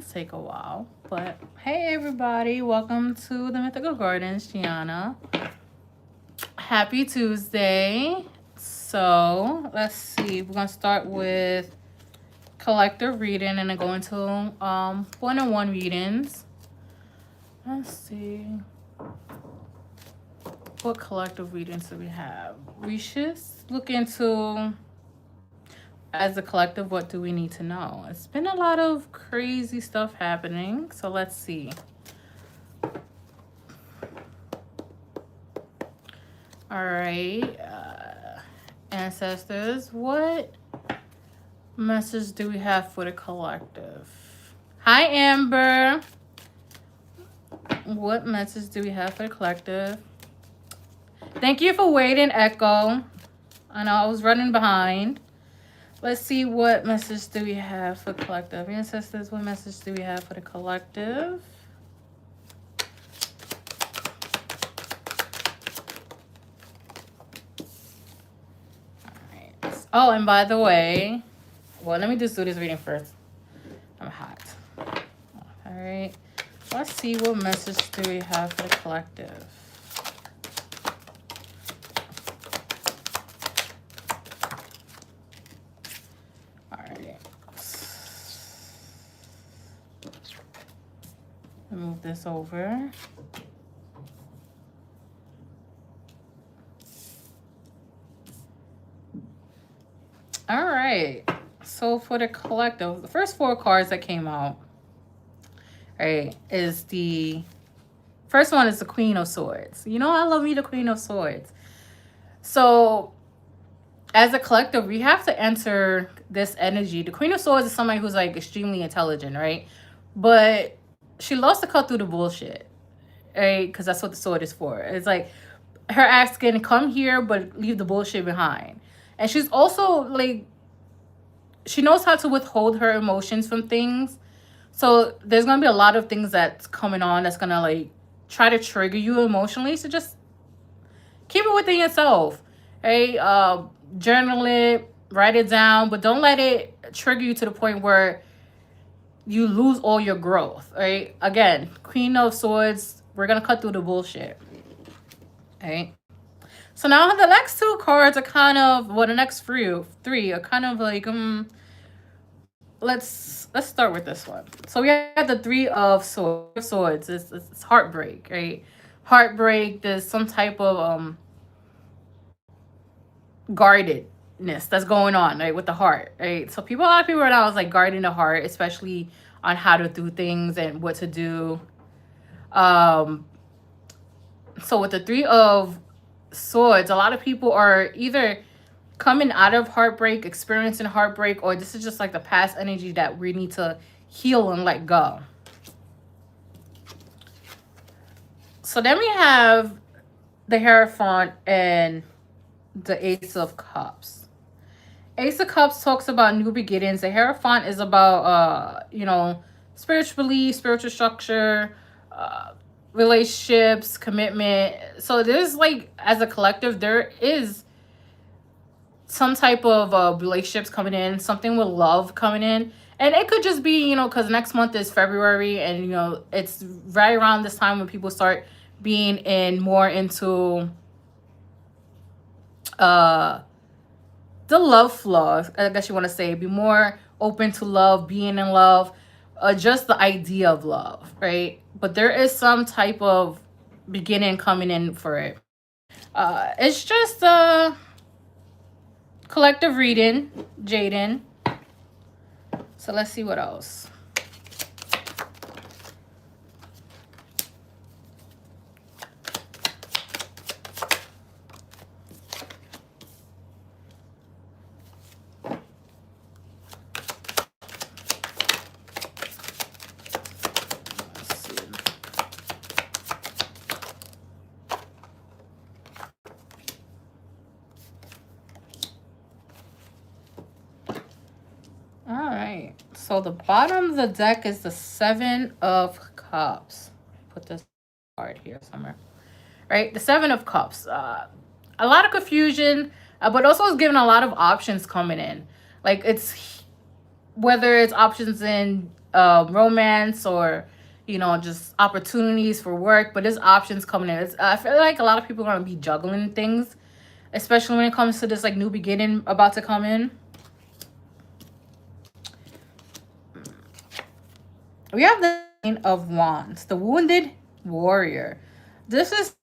things take a while. But hey, everybody, welcome to the Mythical Gardens, Gianna. Happy Tuesday. So let's see. We're gonna start with collective reading and then go into one-on-one readings. Let's see. What collective readings do we have? We should look into, as a collective, what do we need to know? It's been a lot of crazy stuff happening. So let's see. All right. Ancestors, what message do we have for the collective? Hi, Amber. What message do we have for the collective? Thank you for waiting, Echo. I know I was running behind. Let's see, what message do we have for collective? Ancestors, what message do we have for the collective? All right. Oh, and by the way, well, let me just do this reading first. I'm hot. All right. Let's see, what message do we have for the collective? Move this over. All right. So for the collective, the first 4 cards that came out, right, is the first one is the Queen of Swords. You know, I love me the Queen of Swords. So as a collective, we have to enter this energy. The Queen of Swords is somebody who's like extremely intelligent, right? But she loves to cut through the bullshit, right? Because that's what the sword is for. It's like her asking, come here, but leave the bullshit behind. And she's also like, she knows how to withhold her emotions from things. So there's going to be a lot of things that's coming on that's going to like try to trigger you emotionally. So just keep it within yourself, right? Journal it, write it down, but don't let it trigger you to the point where you lose all your growth, right? Again, Queen of Swords, we're going to cut through the bullshit, right? So now the next 2 cards are kind of, well, the next three are kind of like, let's start with this one. So we have the 3 of Swords. It's heartbreak, right? Heartbreak, there's some type of guardedness that's going on, right, with the heart, right? So a lot of people right now is like guarding the heart, especially on how to do things and what to do. So with the 3 of Swords, a lot of people are either coming out of heartbreak, experiencing heartbreak, or this is just like the past energy that we need to heal and let go. So then we have the Hierophant and the Ace of Cups. Ace of Cups talks about new beginnings. The Hierophant is about, spiritual structure, relationships, commitment. So there's like, as a collective, there is some type of relationships coming in, something with love coming in. And it could just be, because next month is February, and, it's right around this time when people start being more into the love flow, I guess you want to say. Be more open to love, being in love, just the idea of love, right? But there is some type of beginning coming in for it. It's just a collective reading, Jaden. So let's see what else. So the bottom of the deck is the 7 of Cups. Put this card here somewhere. Right? The 7 of Cups. A lot of confusion, but also it's giving a lot of options coming in. Like, it's whether it's options in romance or, you know, just opportunities for work, but there's options coming in. I feel like a lot of people are going to be juggling things, especially when it comes to this like new beginning about to come in. We have the Nine of Wands, the Wounded Warrior. This is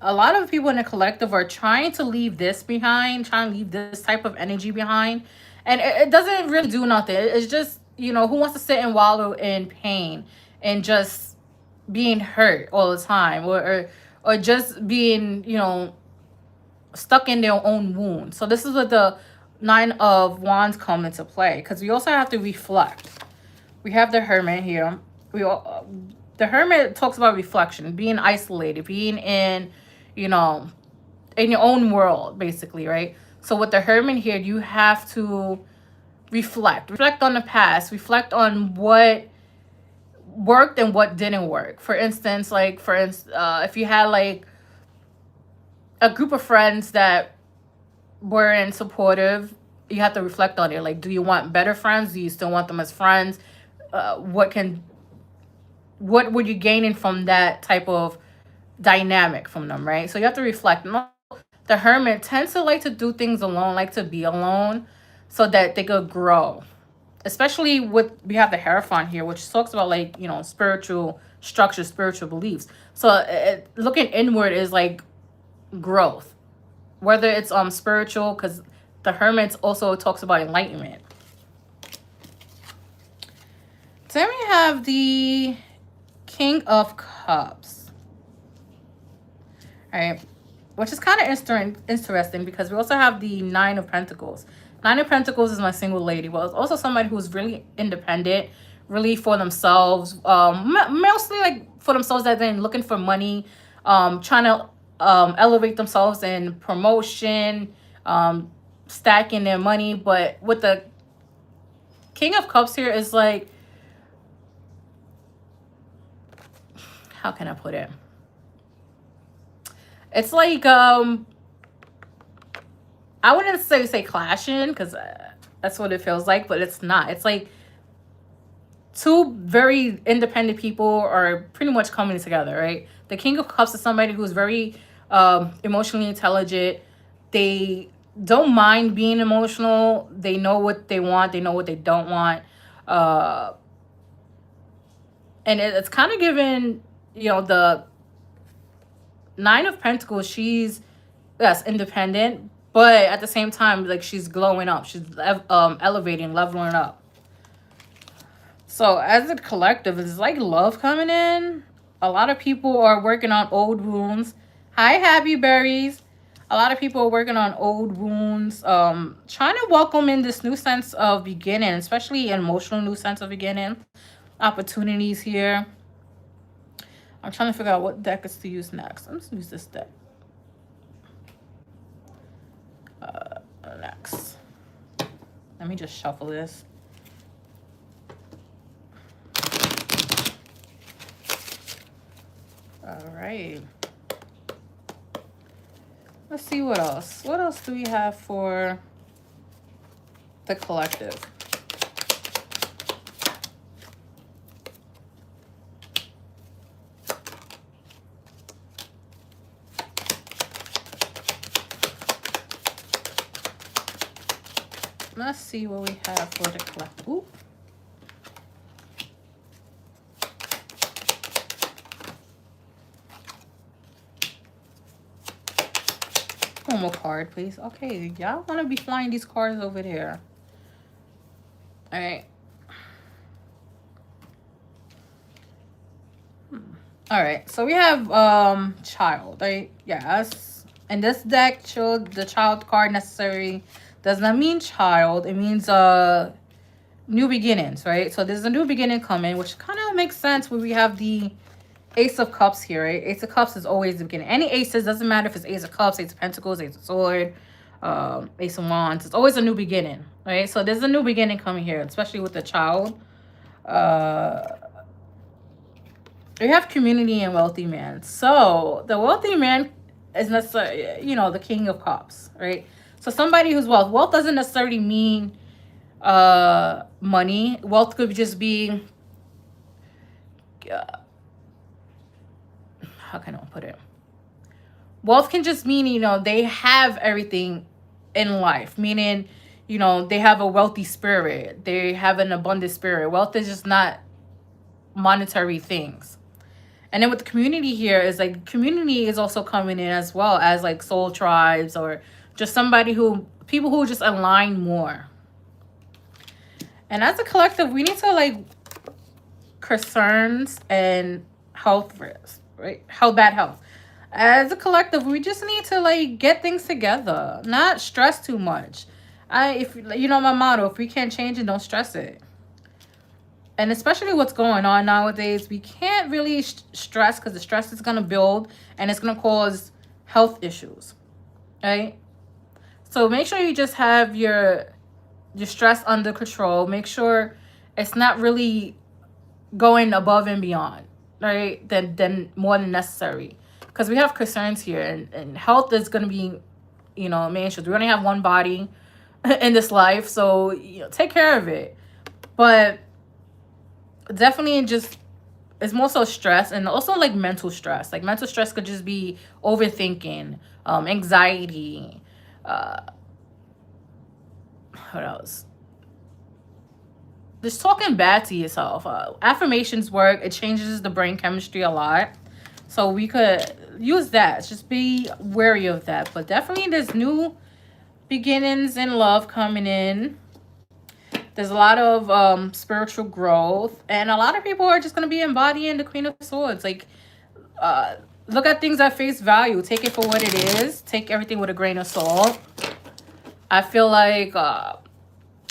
a lot of people in the collective are trying to leave this behind, trying to leave this type of energy behind. And it doesn't really do nothing. It's just, you know, who wants to sit and wallow in pain and just being hurt all the time, or just being, you know, stuck in their own wound. So this is what the Nine of Wands come into play, because we also have to reflect. We have the Hermit here. The Hermit talks about reflection, being isolated, being in, you know, in your own world, basically, right? So with the Hermit here, you have to reflect on the past, reflect on what worked and what didn't work. For instance, if you had like a group of friends that weren't supportive, you have to reflect on it. Like, do you want better friends? Do you still want them as friends? What were you gaining from that type of dynamic from them, right? So you have to reflect. The Hermit tends to like to do things alone, like to be alone, so that they could grow. Especially we have the Hierophant here, which talks about like, you know, spiritual structure, spiritual beliefs. So looking inward is like growth, whether it's spiritual, because the Hermit also talks about enlightenment. Then we have the King of Cups. All right, which is kind of interesting because we also have the Nine of Pentacles. Nine of Pentacles is my single lady. Well, it's also somebody who's really independent, really for themselves, mostly like for themselves, that they're looking for money, trying to elevate themselves in promotion, stacking their money. But with the King of Cups here is like, how can I put it? It's like, I wouldn't say clashing, because that's what it feels like, but it's not. It's like two very independent people are pretty much coming together, right? The King of Cups is somebody who's very emotionally intelligent. They don't mind being emotional. They know what they want. They know what they don't want. And it's kind of given, you know, the Nine of Pentacles, she's, yes, independent, but at the same time, like, she's glowing up. She's elevating, leveling up. So as a collective, it's like love coming in. A lot of people are working on old wounds. Hi, Happy Berries. A lot of people are working on old wounds, trying to welcome in this new sense of beginning, especially an emotional new sense of beginning. Opportunities here. I'm trying to figure out what deck is to use next. I'm just going to use this deck. Next. Let me just shuffle this. All right. Let's see what else. What else do we have for the collective? Let's see what we have for the collective. Ooh. One more card, please. Okay, y'all want to be flying these cards over there. All right. All right, so we have child, right? Yes. And this deck showed the child card necessary. Does not mean child. It means new beginnings, right? So there's a new beginning coming, which kind of makes sense when we have the Ace of Cups here, right? Ace of Cups is always the beginning. Any aces, doesn't matter if it's Ace of Cups, Ace of Pentacles, Ace of Sword, Ace of Wands. It's always a new beginning, right? So there's a new beginning coming here, especially with the child. We have community and wealthy man. So the wealthy man is necessarily, you know, the King of Cups, right? So somebody who's wealth doesn't necessarily mean money. Wealth could just be, uh, how can I put it? Wealth can just mean, you know, they have everything in life, meaning, you know, they have a wealthy spirit, they have an abundant spirit. Wealth is just not monetary things. And then with the community here is like, community is also coming in as well as like soul tribes, or just somebody who, people who just align more. And as a collective, we need to like concerns and health risks, right? How bad health. As a collective, we just need to like get things together, not stress too much. If you know my motto, if we can't change it, don't stress it. And especially what's going on nowadays, we can't really stress, because the stress is going to build and it's going to cause health issues, right? So make sure you just have your stress under control. Make sure it's not really going above and beyond, right? Then more than necessary, because we have concerns here, and health is going to be, you know, main issues. We only have one body in this life, so, you know, take care of it. But definitely just, it's more so stress, and also like mental stress. Like mental stress could just be overthinking, anxiety, what else? Just talking bad to yourself. Affirmations work. It changes the brain chemistry a lot. So we could use that. Just be wary of that. But definitely there's new beginnings in love coming in. There's a lot of spiritual growth. And a lot of people are just going to be embodying the Queen of Swords. Like, look at things at face value. Take it for what it is. Take everything with a grain of salt. I feel like a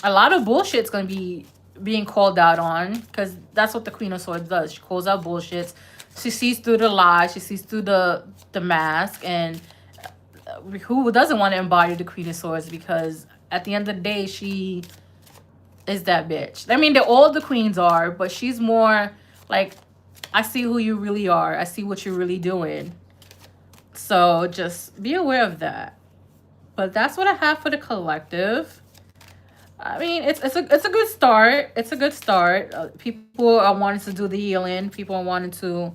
lot of bullshit's going to be being called out on, because that's what the Queen of Swords does. She calls out bullshits. She sees through the lies. She sees through the mask. And who doesn't want to embody the Queen of Swords? Because at the end of the day, she is that bitch. I mean, all the queens are, but she's more like, I see who you really are. I see what you're really doing. So just be aware of that. But that's what I have for the collective. I mean, it's a good start. It's a good start. People are wanting to do the healing. People are wanting to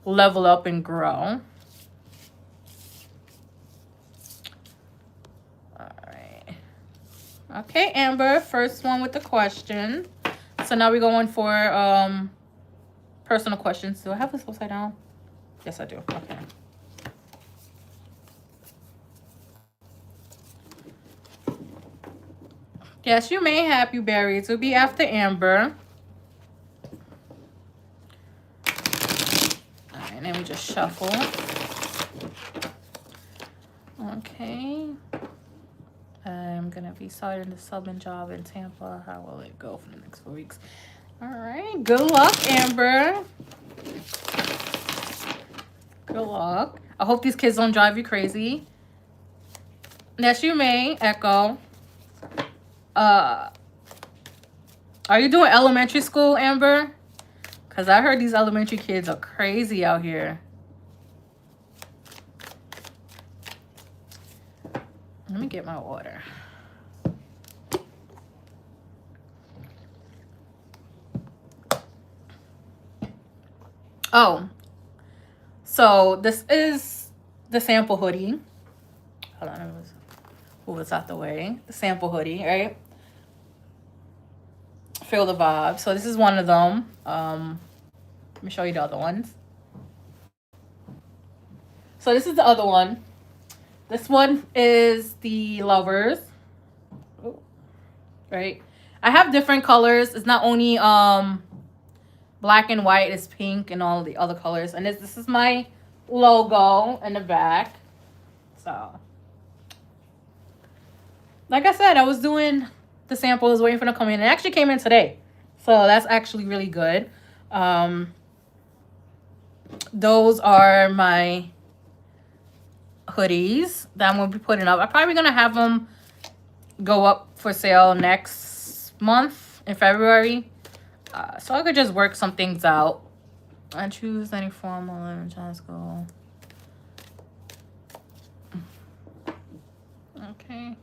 level up and grow. All right. Okay, Amber, first one with the question. So now we're going for personal questions. Do I have this upside down? Yes, I do. Okay. Yes, you may have you berries. It'll be after Amber. All right, let me just shuffle. Okay. I'm going to be starting the subbing job in Tampa. How will it go for the next 4 weeks? All right. Good luck, Amber. Good luck. I hope these kids don't drive you crazy. Yes, you may, Echo. Are you doing elementary school, Amber? Because I heard these elementary kids are crazy out here. Let me get my water. Oh, so this is the sample hoodie. Hold on, move this out the way. The sample hoodie, right? Feel the vibe. So this is one of them. Let me show you the other ones. So this is the other one. This one is the Lovers. Ooh. Right? I have different colors. It's not only black and white, it's pink and all the other colors. And this is my logo in the back. So, like I said, I was doing the samples, waiting for them to come in. It actually came in today. So that's actually really good. Those are my hoodies that I'm going to be putting up. I'm probably going to have them go up for sale next month in February. So I could just work some things out. I choose any formal and just go. Okay.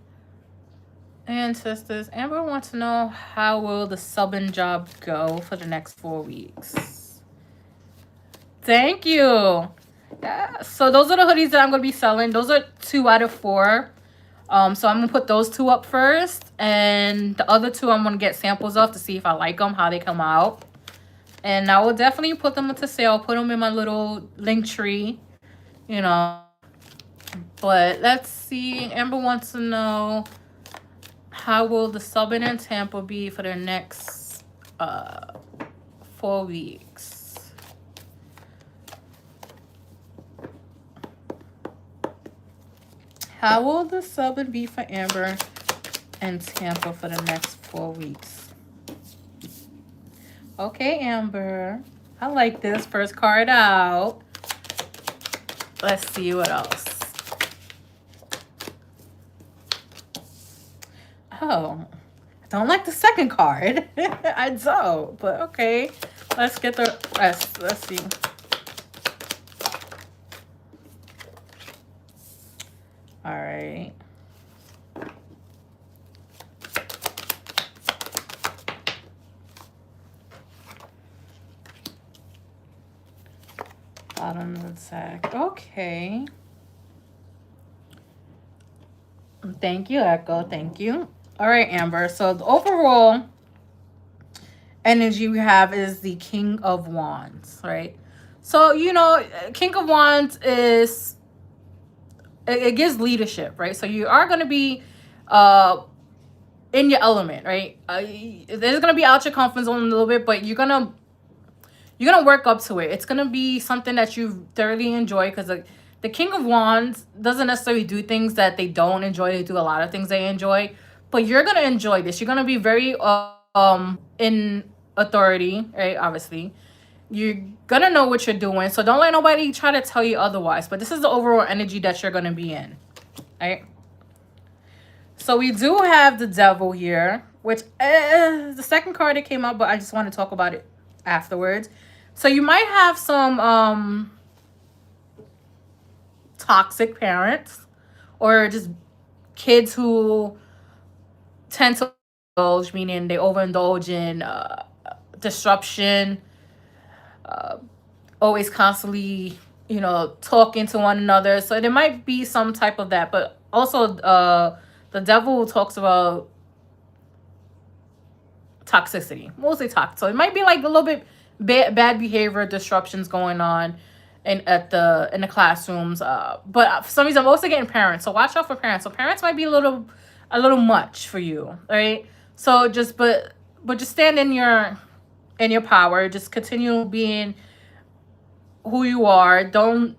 and sisters, Amber wants to know, how will the subbing job go for the next 4 weeks? Thank you. Yeah, so those are the hoodies that I'm going to be selling. Those are 2 out of 4. So I'm going to put those 2 up first. And the other 2 I'm going to get samples of to see if I like them, how they come out. And I will definitely put them into sale. Put them in my little link tree, you know. But let's see. Amber wants to know, how will the subbing in Tampa be for the next 4 weeks? How will the subbing be for Amber and Tampa for the next 4 weeks? Okay, Amber. I like this. First card out. Let's see what else. Oh, I don't like the second card. I don't, but okay. Let's get the rest. Let's see. All right. Bottom of the sack. Okay. Thank you, Echo. Thank you. All right, Amber. So the overall energy we have is the King of Wands, right? So, you know, King of Wands is, it gives leadership, right? So you are going to be in your element, right? There's going to be out your comfort zone a little bit, but you're gonna work up to it. It's going to be something that you thoroughly enjoy, because the King of Wands doesn't necessarily do things that they don't enjoy. They do a lot of things they enjoy. But you're going to enjoy this. You're going to be very in authority, right? Obviously. You're going to know what you're doing. So don't let nobody try to tell you otherwise. But this is the overall energy that you're going to be in, right? So we do have the Devil here, which the second card that came out, but I just want to talk about it afterwards. So you might have some toxic parents, or just kids who tend to indulge, meaning they overindulge in disruption, always constantly, you know, talking to one another. So there might be some type of that. But also the Devil talks about toxicity, mostly toxic. So it might be like a little bit bad behavior, disruptions going on in the classrooms. But for some reason I'm also getting parents. So watch out for parents. So parents might be a little much for you, right? So just but just stand in your power. Just continue being who you are. Don't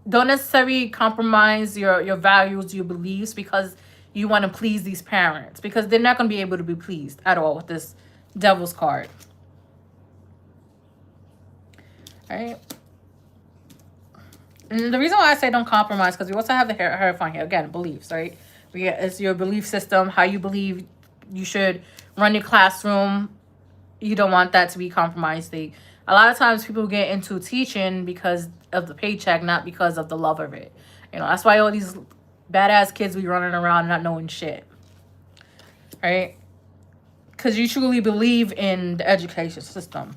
necessarily compromise your values, your beliefs, because you want to please these parents, because they're not going to be able to be pleased at all with this Devil's card. All right. And the reason why I say don't compromise, because we also have the Hierophant here. Again, beliefs, right? It's your belief system, how you believe you should run your classroom. You don't want that to be compromised. A lot of times people get into teaching because of the paycheck, not because of the love of it. You know, that's why all these badass kids be running around not knowing shit. Right? Because you truly believe in the education system.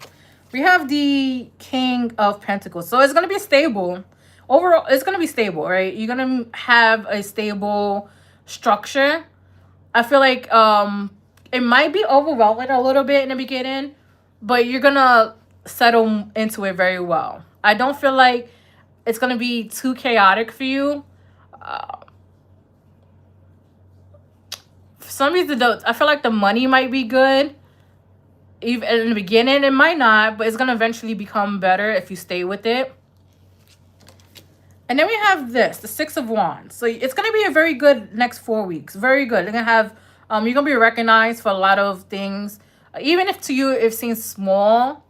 We have the King of Pentacles. So it's going to be stable. Overall, it's going to be stable, right? You're going to have a stable structure. I feel like it might be overwhelming a little bit in the beginning, but you're going to settle into it very well. I don't feel like it's going to be too chaotic for you. For some reason, I feel like the money might be good. Even in the beginning, it might not, but it's going to eventually become better if you stay with it. And then we have this, the Six of Wands. So it's going to be a very good next 4 weeks. Very good. You're going to have, you're going to be recognized for a lot of things. Even if to you it seems small,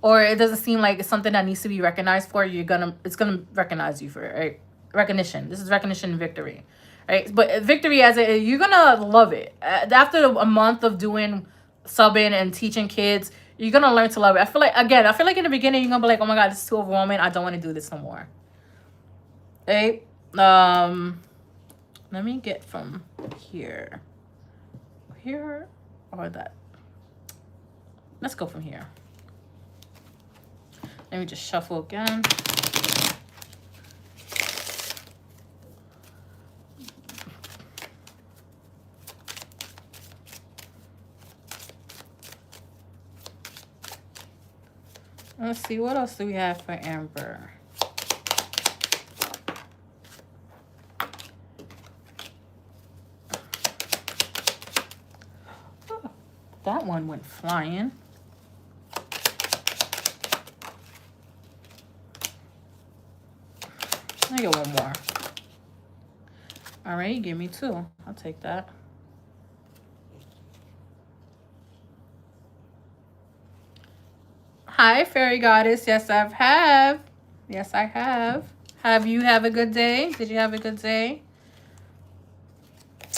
or it doesn't seem like it's something that needs to be recognized for, it's going to recognize you for it, right? Recognition. This is recognition and victory, right? But victory, you're going to love it. After a month of doing subbing and teaching kids, you're going to learn to love it. I feel like in the beginning, you're going to be like, oh my God, this is too overwhelming. I don't want to do this no more. Okay. Let me get from here. here or that? Let's go from here. Let me just shuffle again. Let's see, what else do we have for Amber? Oh, that one went flying. I get one more. All right, give me 2. I'll take that. Hi, fairy goddess. Yes, I have. Yes, I have. Have you have a good day? Did you have a good day?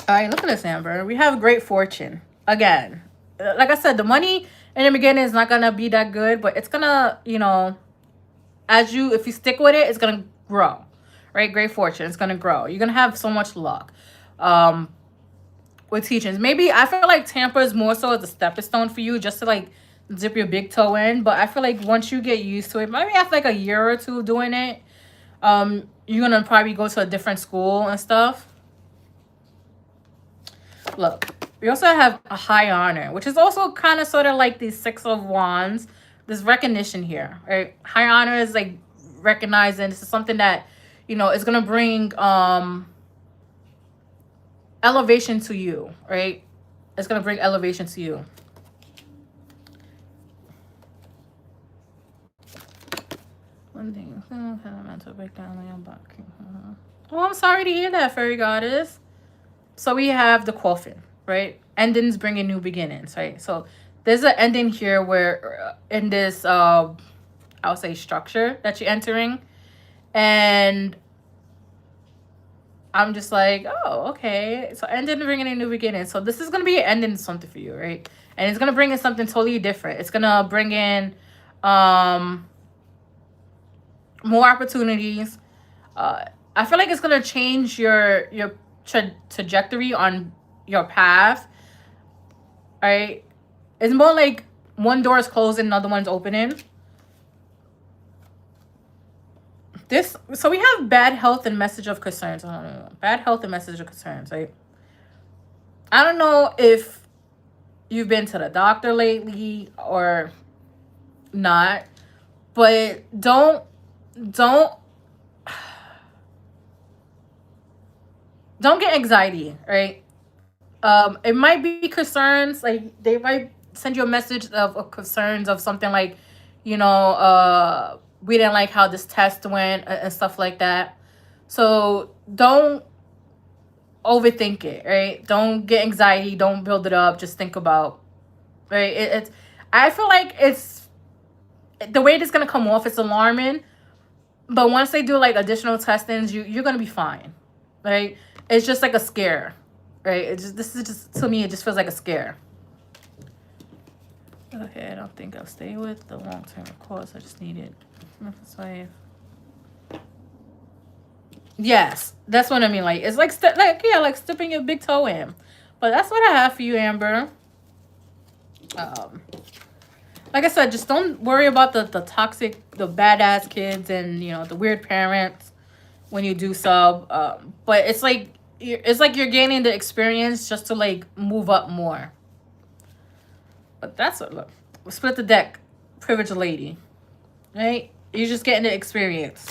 All right, look at this, Amber. We have great fortune. Again, like I said, the money in the beginning is not going to be that good, but it's going to, you know, if you stick with it, it's going to grow, right? Great fortune. It's going to grow. You're going to have so much luck with teachings. Maybe I feel like Tampa is more so as a stepping stone for you, just to like dip your big toe in. But I feel like once you get used to it, maybe after like a year or 2 doing it, you're going to probably go to a different school and stuff. Look, we also have a high honor, which is also kind of sort of like the 6 of Wands. There's recognition here, right? High honor is like recognizing this is something that, you know, is going to bring elevation to you, right? It's going to bring elevation to you. One thing, mental breakdown. Oh, I'm sorry to hear that, fairy goddess. So we have the coffin, right? Endings bringing new beginnings, right? So there's an ending here where in this, I would say, structure that you're entering. And I'm just like, oh, okay. So ending bringing a new beginning. So this is going to be an ending something for you, right? And it's going to bring in something totally different. It's going to bring in more opportunities. I feel like it's going to change your trajectory on your path, right? It's more like one door is closing, another one's opening. So we have bad health and message of concerns. I don't know. Bad health and message of concerns, right? I don't know if you've been to the doctor lately or not, but don't get anxiety, right? It might be concerns, like they might send you a message of concerns of something like, you know, we didn't like how this test went and stuff like that. So don't overthink it, right? Don't get anxiety. Don't build it up. Just think about, right? I feel like it's the way it's gonna come off. It's alarming, but once they do like additional testings, you're gonna be fine, right? It's just like a scare, right? This is just, to me, it just feels like a scare. Okay, I don't think I'll stay with the long-term course. I just need it. Yes, that's what I mean. Like, it's like stepping your big toe in. But that's what I have for you, Amber. Like I said, just don't worry about the toxic, the badass kids and, you know, the weird parents when you do sub. But it's like you're gaining the experience just to like move up more. But that's what, look, split the deck, privileged lady, right? You're just getting the experience.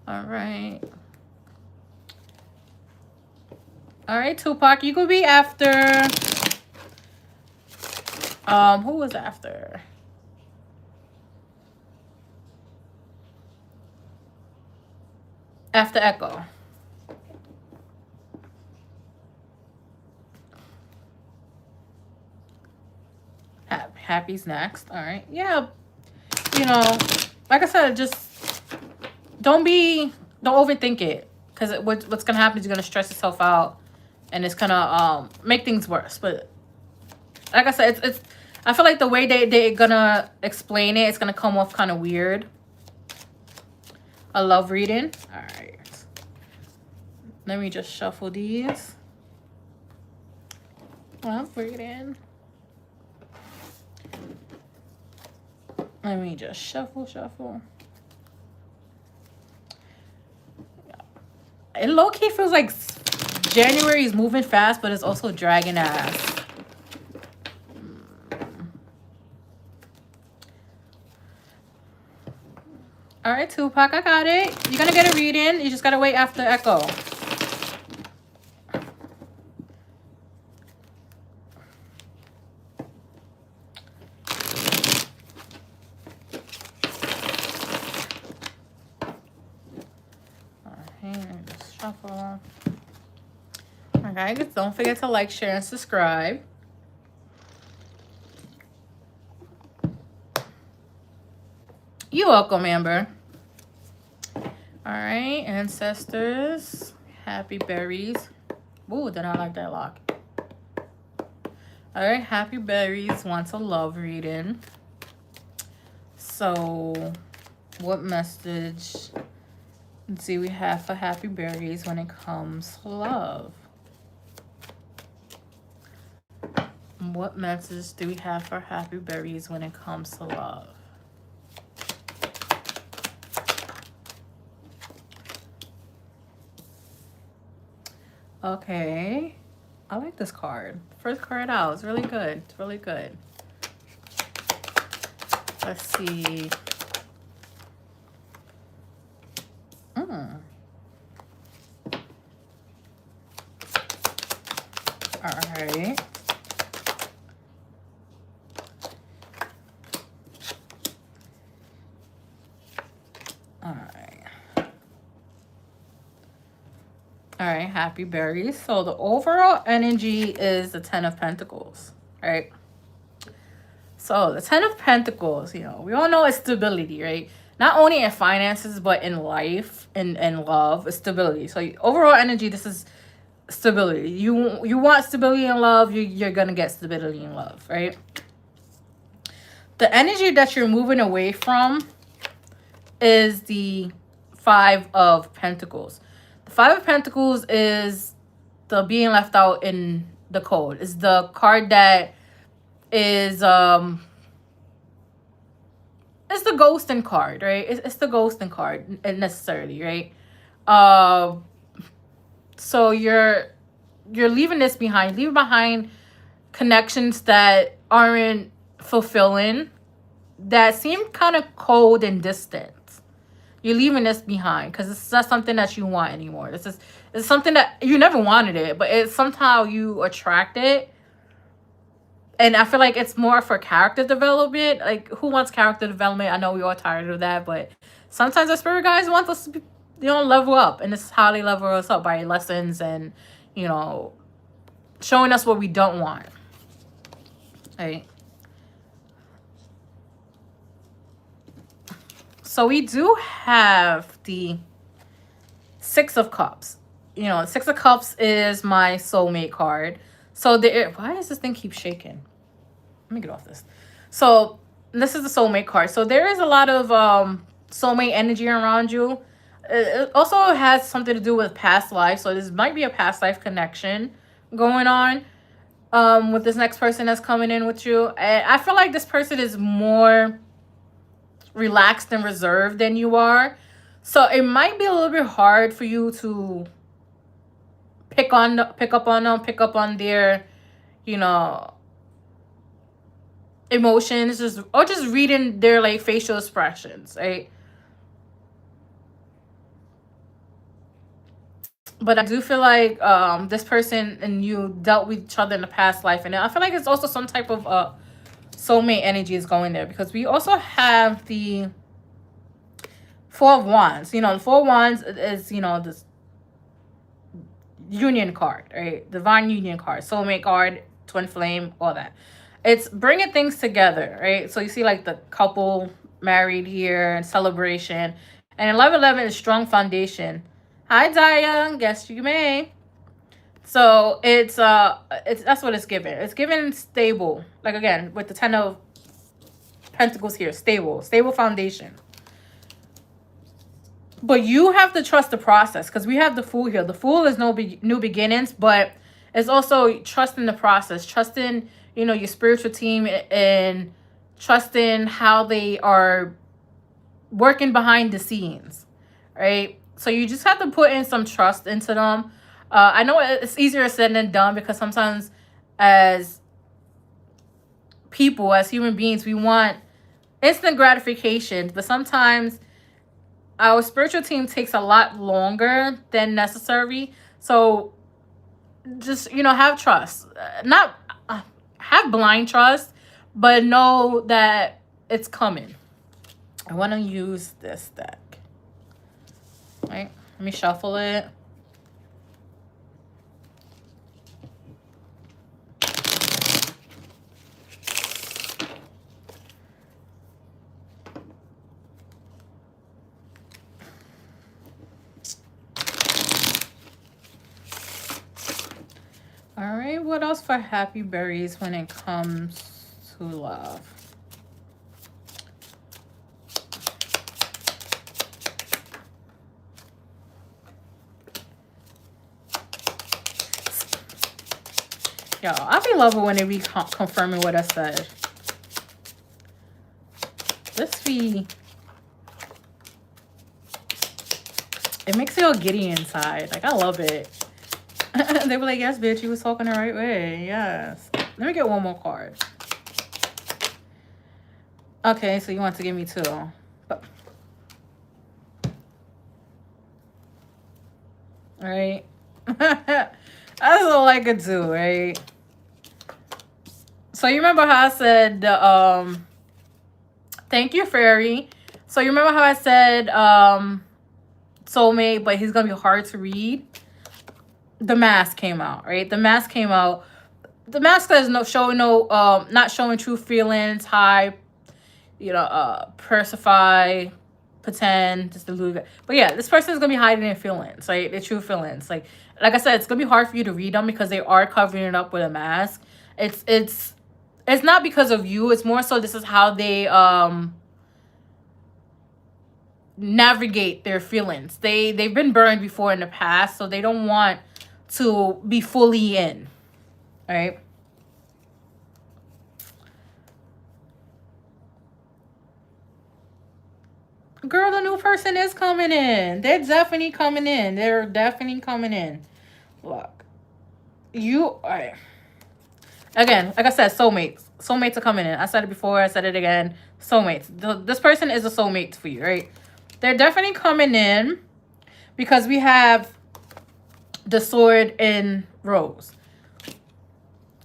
All right. All right, Tupac, you could be after. Who was after? After Echo. Happy's next. All right. Yeah. You know, like I said, just don't overthink it, because what's gonna happen is you're gonna stress yourself out, and it's gonna make things worse. But like I said, it's I feel like the way they're gonna explain it, it's gonna come off kind of weird. A love reading. All right. Let me just shuffle these. Well, bring it in. Let me just shuffle. It low-key feels like January is moving fast, but it's also dragging ass. All right, Tupac, I got it. You're going to get a reading. You just got to wait after Echo. Just shuffle. Okay, don't forget to like, share, and subscribe. You're welcome, Amber. All right, ancestors, happy berries. Ooh, did I like that lock? All right, happy berries wants a love reading. So, what message do we have for happy berries when it comes to love? What message do we have for happy berries when it comes to love? Okay, I like this card. First card out, it's really good. It's really good. Let's see. All right. All right, happy berries. So the overall energy is the Ten of Pentacles, right? So the Ten of Pentacles, you know, we all know it's stability, right? Not only in finances, but in life and love, it's stability. So overall energy, this is stability. You want stability in love, you're going to get stability in love, right? The energy that you're moving away from is the Five of Pentacles. The Five of Pentacles is the being left out in the cold. It's the card that is it's the ghosting card, right? It's the ghosting card necessarily, right? So you're leaving this behind. Leaving behind connections that aren't fulfilling, that seem kind of cold and distant. You're leaving this behind because it's not something that you want anymore. It's something that you never wanted it, but it's somehow you attract it. And I feel like it's more for character development. Like, who wants character development? I know we're all tired of that, but sometimes our spirit guides want us to be, level up. And this is how they level us up, by lessons and, showing us what we don't want. Right? So we do have the Six of Cups. Six of Cups is my soulmate card. So why does this thing keep shaking? Let me get off this. So this is the soulmate card. So there is a lot of soulmate energy around you. It also has something to do with past life. So this might be a past life connection going on with this next person that's coming in with you. And I feel like this person is more relaxed and reserved than you are. So it might be a little bit hard for you to pick up on their, emotions, or just reading their like facial expressions, right? But I do feel like this person and you dealt with each other in the past life, and I feel like it's also some type of soulmate energy is going there, because we also have the Four of Wands. The Four of Wands is, this union card, right? Divine union card, soulmate card, twin flame, all that. It's bringing things together, right? So you see like the couple married here and celebration. And 1111 is strong foundation. Hi, Daya. Guess you may. So it's that's what it's given. It's given stable. Like, again, with the Ten of Pentacles here, stable foundation. But you have to trust the process, because we have the Fool here. The Fool is new beginnings, but it's also trusting the process, trusting, you know, your spiritual team, and trusting how they are working behind the scenes, right? So you just have to put in some trust into them. I know it's easier said than done, because sometimes as people, as human beings, we want instant gratification, but sometimes our spiritual team takes a lot longer than necessary. So just, you know, have trust, not have blind trust, but know that it's coming. I want to use this deck, right? Let me shuffle it. All right, what else for happy berries when it comes to love? Yo, I be loving when they be confirming what I said. This be... It makes me all giddy inside. Like, I love it. They were like, yes, bitch, you was talking the right way. Yes. Let me get one more card. Okay, so you want to give me 2. But... Right? That's all I could do, right? So you remember how I said, thank you, fairy. So you remember how I said, soulmate, but he's going to be hard to read? The Mask came out, right? The Mask came out. The Mask is not showing true feelings, hide, you know, persify, pretend, just delude. But yeah, this person is going to be hiding their feelings, right? Their true feelings. Like I said, it's going to be hard for you to read them because they are covering it up with a mask. It's not because of you. It's more so this is how they navigate their feelings. They've been burned before in the past, so they don't want to be fully in, right? Girl, the new person is coming in. They're definitely coming in. They're definitely coming in. Look, you are... Again, like I said, soulmates. Soulmates are coming in. I said it before. I said it again. Soulmates. This person is a soulmate for you, right? They're definitely coming in because we have the Sword in Rose.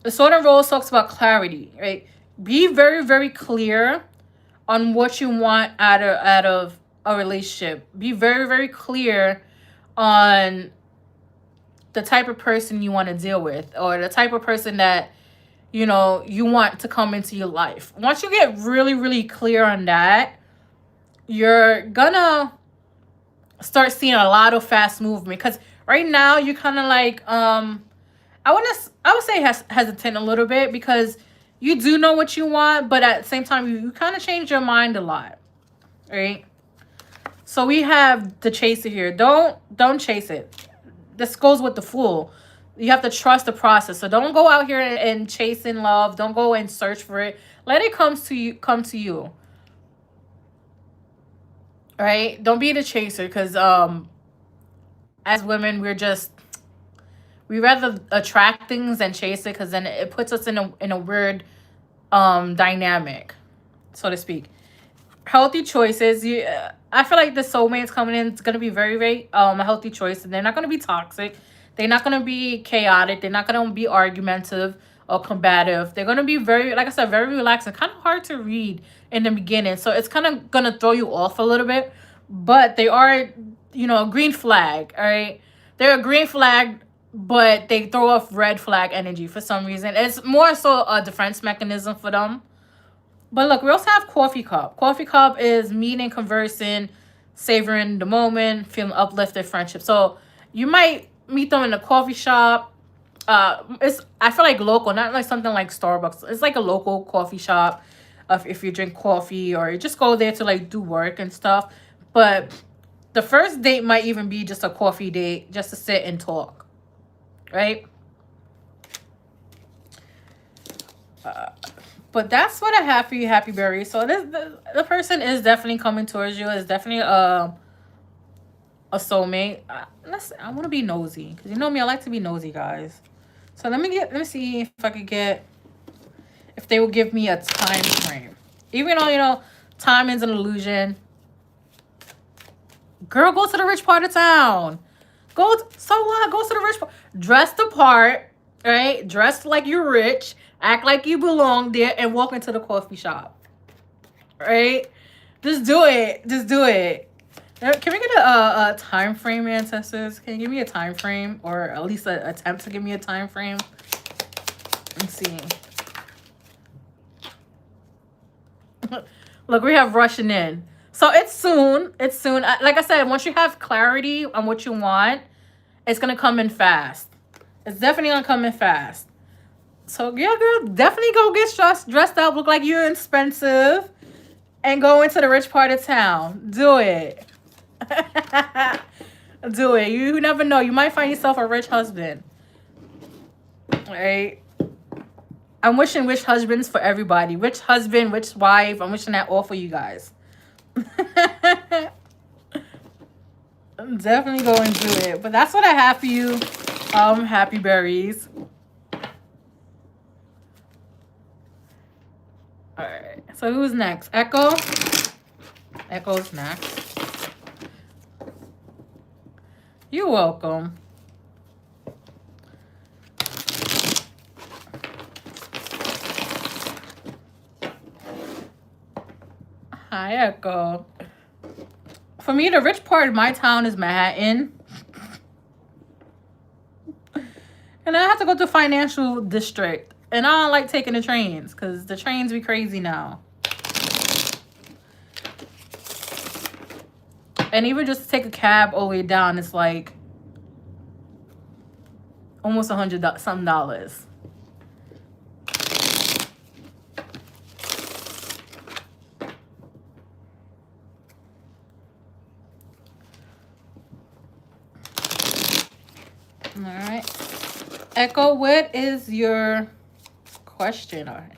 The Sword in Rose talks about clarity, right? Be very, very clear on what you want out of a relationship. Be very, very clear on the type of person you want to deal with, or the type of person that, you know, you want to come into your life. Once you get really, really clear on that, you're gonna start seeing a lot of fast movement. Because right now you're kind of like, I would say hesitant a little bit, because you do know what you want, but at the same time, you kind of change your mind a lot, right? So we have the chaser here. Don't chase it. This goes with the Fool. You have to trust the process. So don't go out here and chasing love. Don't go and search for it. Let it come to you. All right? Don't be the chaser, because as women, we rather attract things than chase it, because then it puts us in a weird dynamic, so to speak. Healthy choices. I feel like the soulmates coming in, it's going to be very, very a healthy choice. And they're not going to be toxic. They're not going to be chaotic. They're not going to be argumentative or combative. They're going to be very, like I said, very relaxed and kind of hard to read in the beginning. So it's kind of going to throw you off a little bit. But they are, you know, a green flag, all right? They're a green flag, but they throw off red flag energy for some reason. It's more so a defense mechanism for them. But look, we also have Coffee Cup. Coffee Cup is meeting, conversing, savoring the moment, feeling uplifted, friendship. So you might meet them in a coffee shop. I feel like local, not like something like Starbucks. It's like a local coffee shop if you drink coffee, or you just go there to like do work and stuff. But The first date might even be just a coffee date, just to sit and talk, right? But that's what I have for you, Happy Berry. So the person is definitely coming towards you. It's definitely a soulmate. I want to be nosy because you know me. I like to be nosy, guys. So let me see if I could get, if they will give me a time frame. Even though, you know, time is an illusion. Girl, go to the rich part of town. So what? Go to the rich part. Dress the part, right? Dress like you're rich. Act like you belong there and walk into the coffee shop. Right? Just do it. Just do it. Can we get a time frame, ancestors? Can you give me a time frame? Or at least an attempt to give me a time frame? Let's see. Look, we have rushing in. So it's soon. It's soon. Like I said, once you have clarity on what you want, it's going to come in fast. It's definitely going to come in fast. So, yeah, girl, definitely go get dressed up, look like you're expensive, and go into the rich part of town. Do it. Do it. You never know. You might find yourself a rich husband. Right? I'm wishing rich husbands for everybody. Rich husband, rich wife. I'm wishing that all for you guys. I'm definitely going to do it. But that's what I have for you, Happy Berries. Alright, so who's next? Echo? Echo's next. You're welcome. Hi, Echo. For me, the rich part of my town is Manhattan. And I have to go to financial district. And I don't like taking the trains because the trains be crazy now. And even just to take a cab all the way down, it's like almost $100 something. All right. Echo, what is your question? All right.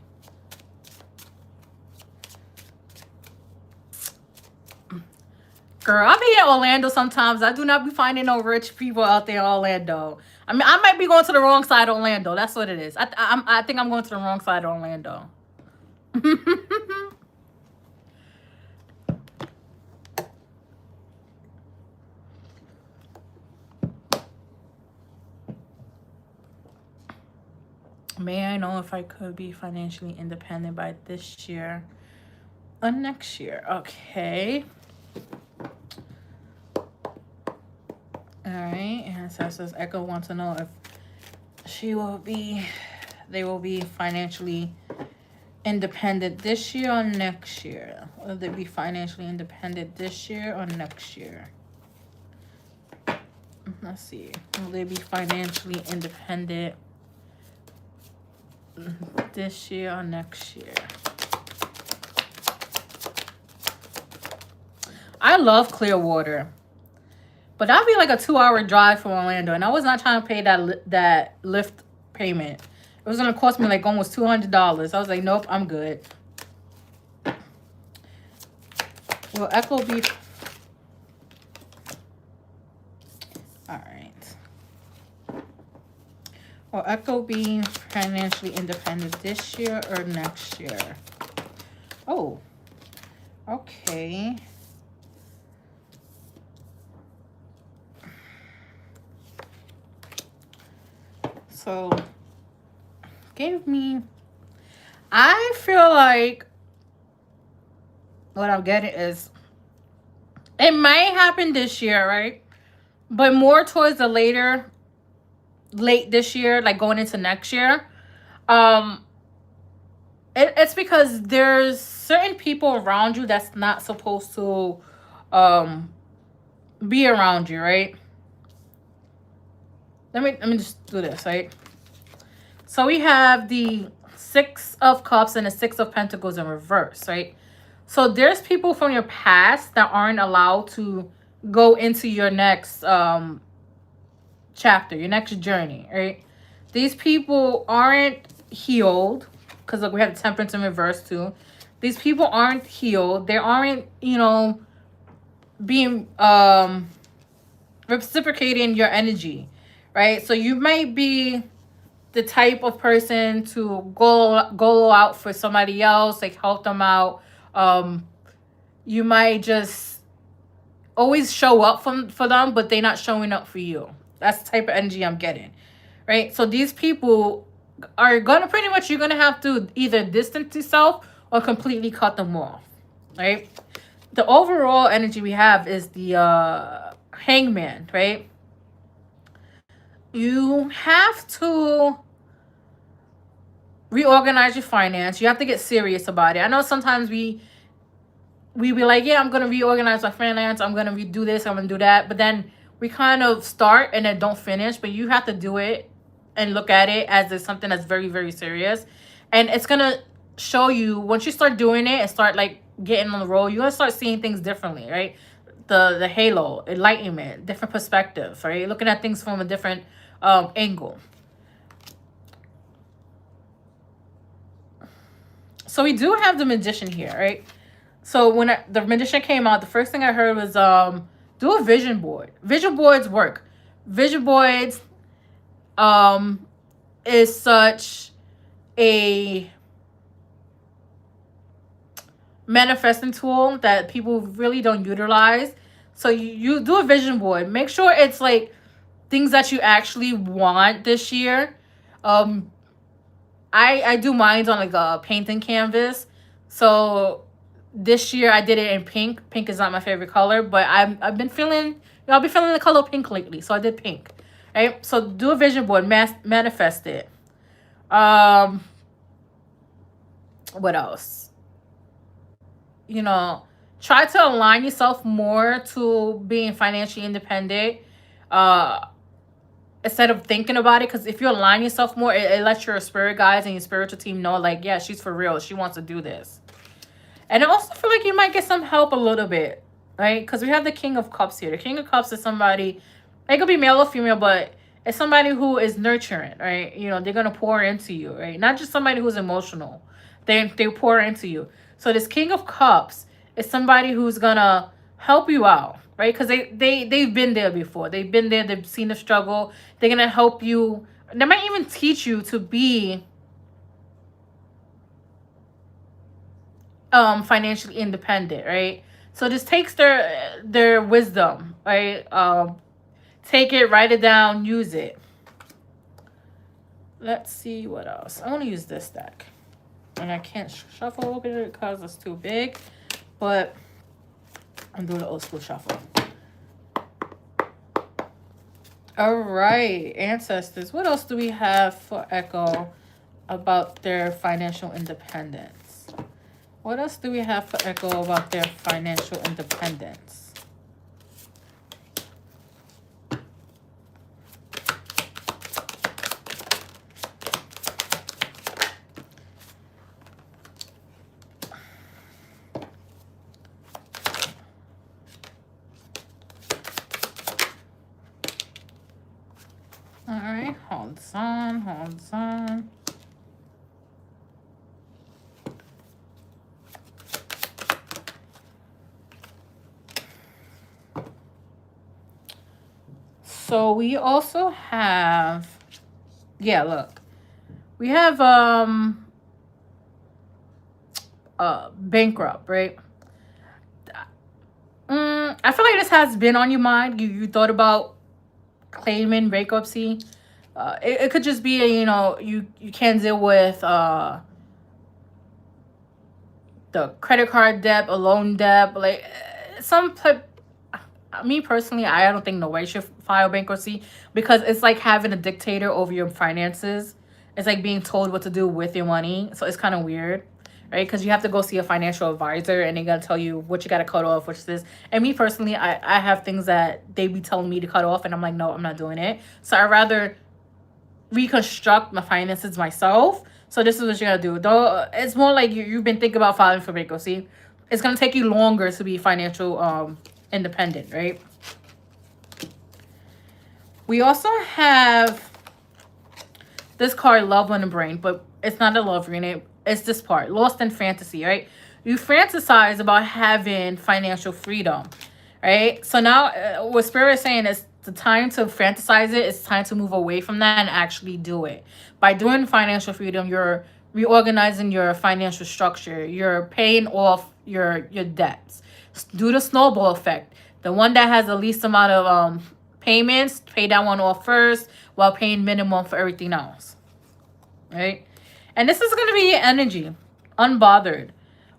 Girl, I be in Orlando sometimes. I do not be finding no rich people out there in Orlando. I mean, I might be going to the wrong side of Orlando. That's what it is. I think I'm going to the wrong side of Orlando. May I know if I could be financially independent by this year or next year? Okay. All right. And so says Echo wants to know if they will be financially independent this year or next year. Will they be financially independent this year or next year? Let's see. Will they be financially independent this year or next year? I love Clearwater, but that'd be like a 2-hour drive from Orlando, and I was not trying to pay that Lyft payment. It was gonna cost me like almost $200. I was like, nope, I'm good. Will Echo be? All right. Will Echo be financially independent this year or next year? Oh, okay. So, give me, I feel like what I'm getting is, it might happen this year, right? But more towards the late this year, like going into next year. It's because there's certain people around you that's not supposed to be around you, right? Let me just do this, right? So we have the 6 of Cups and the 6 of Pentacles in reverse, right? So there's people from your past that aren't allowed to go into your next chapter, your next journey, right? These people aren't healed because look, we have the temperance in reverse too. These people aren't healed. They aren't, being reciprocating your energy, right? So you might be the type of person to go out for somebody else, like help them out. You might just always show up for them, but they're not showing up for you. That's the type of energy I'm getting, right? So these people are gonna pretty much, you're gonna have to either distance yourself or completely cut them off, right? The overall energy we have is the hangman, right? You have to reorganize your finance. You have to get serious about it. I know sometimes we be like, yeah, I'm going to reorganize my finance. I'm going to redo this. I'm going to do that. But then we kind of start and then don't finish. But you have to do it and look at it as it's something that's very, very serious. And it's going to show you, once you start doing it and start like getting on the roll, you're going to start seeing things differently, right? The halo, enlightenment, different perspective, right? Looking at things from a different angle. So we do have the magician here, right? So when the magician came out, the first thing I heard was do a vision board. Vision boards work. Vision boards is such a manifesting tool that people really don't utilize. So you do a vision board. Make sure it's like things that you actually want this year. I do mine on like a painting canvas. So this year I did it in pink. Pink is not my favorite color, but I've been feeling, I've been feeling the color pink lately, so I did pink. Right? So do a vision board, manifest it. What else? Try to align yourself more to being financially independent. Instead of thinking about it, because if you align yourself more, it lets your spirit guides and your spiritual team know, like, yeah, she's for real. She wants to do this. And I also feel like you might get some help a little bit, right? Because we have the King of Cups here. The King of Cups is somebody, it could be male or female, but it's somebody who is nurturing, right? They're going to pour into you, right? Not just somebody who's emotional. They pour into you. So this King of Cups is somebody who's going to help you out, right? Because they've been there before. They've been there. They've seen the struggle. They're going to help you. They might even teach you to be financially independent, right? So this takes their wisdom, right? Take it, write it down, use it. Let's see what else. I want to use this deck. And I can't shuffle a little bit because it's too big. But I'm doing the old school shuffle. All right, ancestors. What else do we have for Echo about their financial independence? What else do we have for Echo about their financial independence? All right, hold on. So we also have, yeah, look. We have bankrupt, right? I feel like this has been on your mind. You thought about claiming bankruptcy. It could just be you can't deal with the credit card debt, a loan debt, like some type. Me personally, I don't think nobody should file bankruptcy because it's like having a dictator over your finances. It's like being told what to do with your money. So it's kind of weird, right? Because you have to go see a financial advisor and they're going to tell you what you got to cut off, which is this. And me personally, I have things that they be telling me to cut off and I'm like, no, I'm not doing it. So I'd rather reconstruct my finances myself. So this is what you're going to do. Though it's more like you've been thinking about filing for bankruptcy. It's going to take you longer to be financial independent, right? We also have this card, Love on the Brain, but it's not a love reading. It's this part, Lost in Fantasy, right? You fantasize about having financial freedom, right? So now what Spirit is saying is the time to fantasize it. It's time to move away from that and actually do it. By doing financial freedom, you're reorganizing your financial structure. You're paying off your debts. Do the snowball effect. The one that has the least amount of payments, pay that one off first while paying minimum for everything else, right? And this is going to be your energy, unbothered.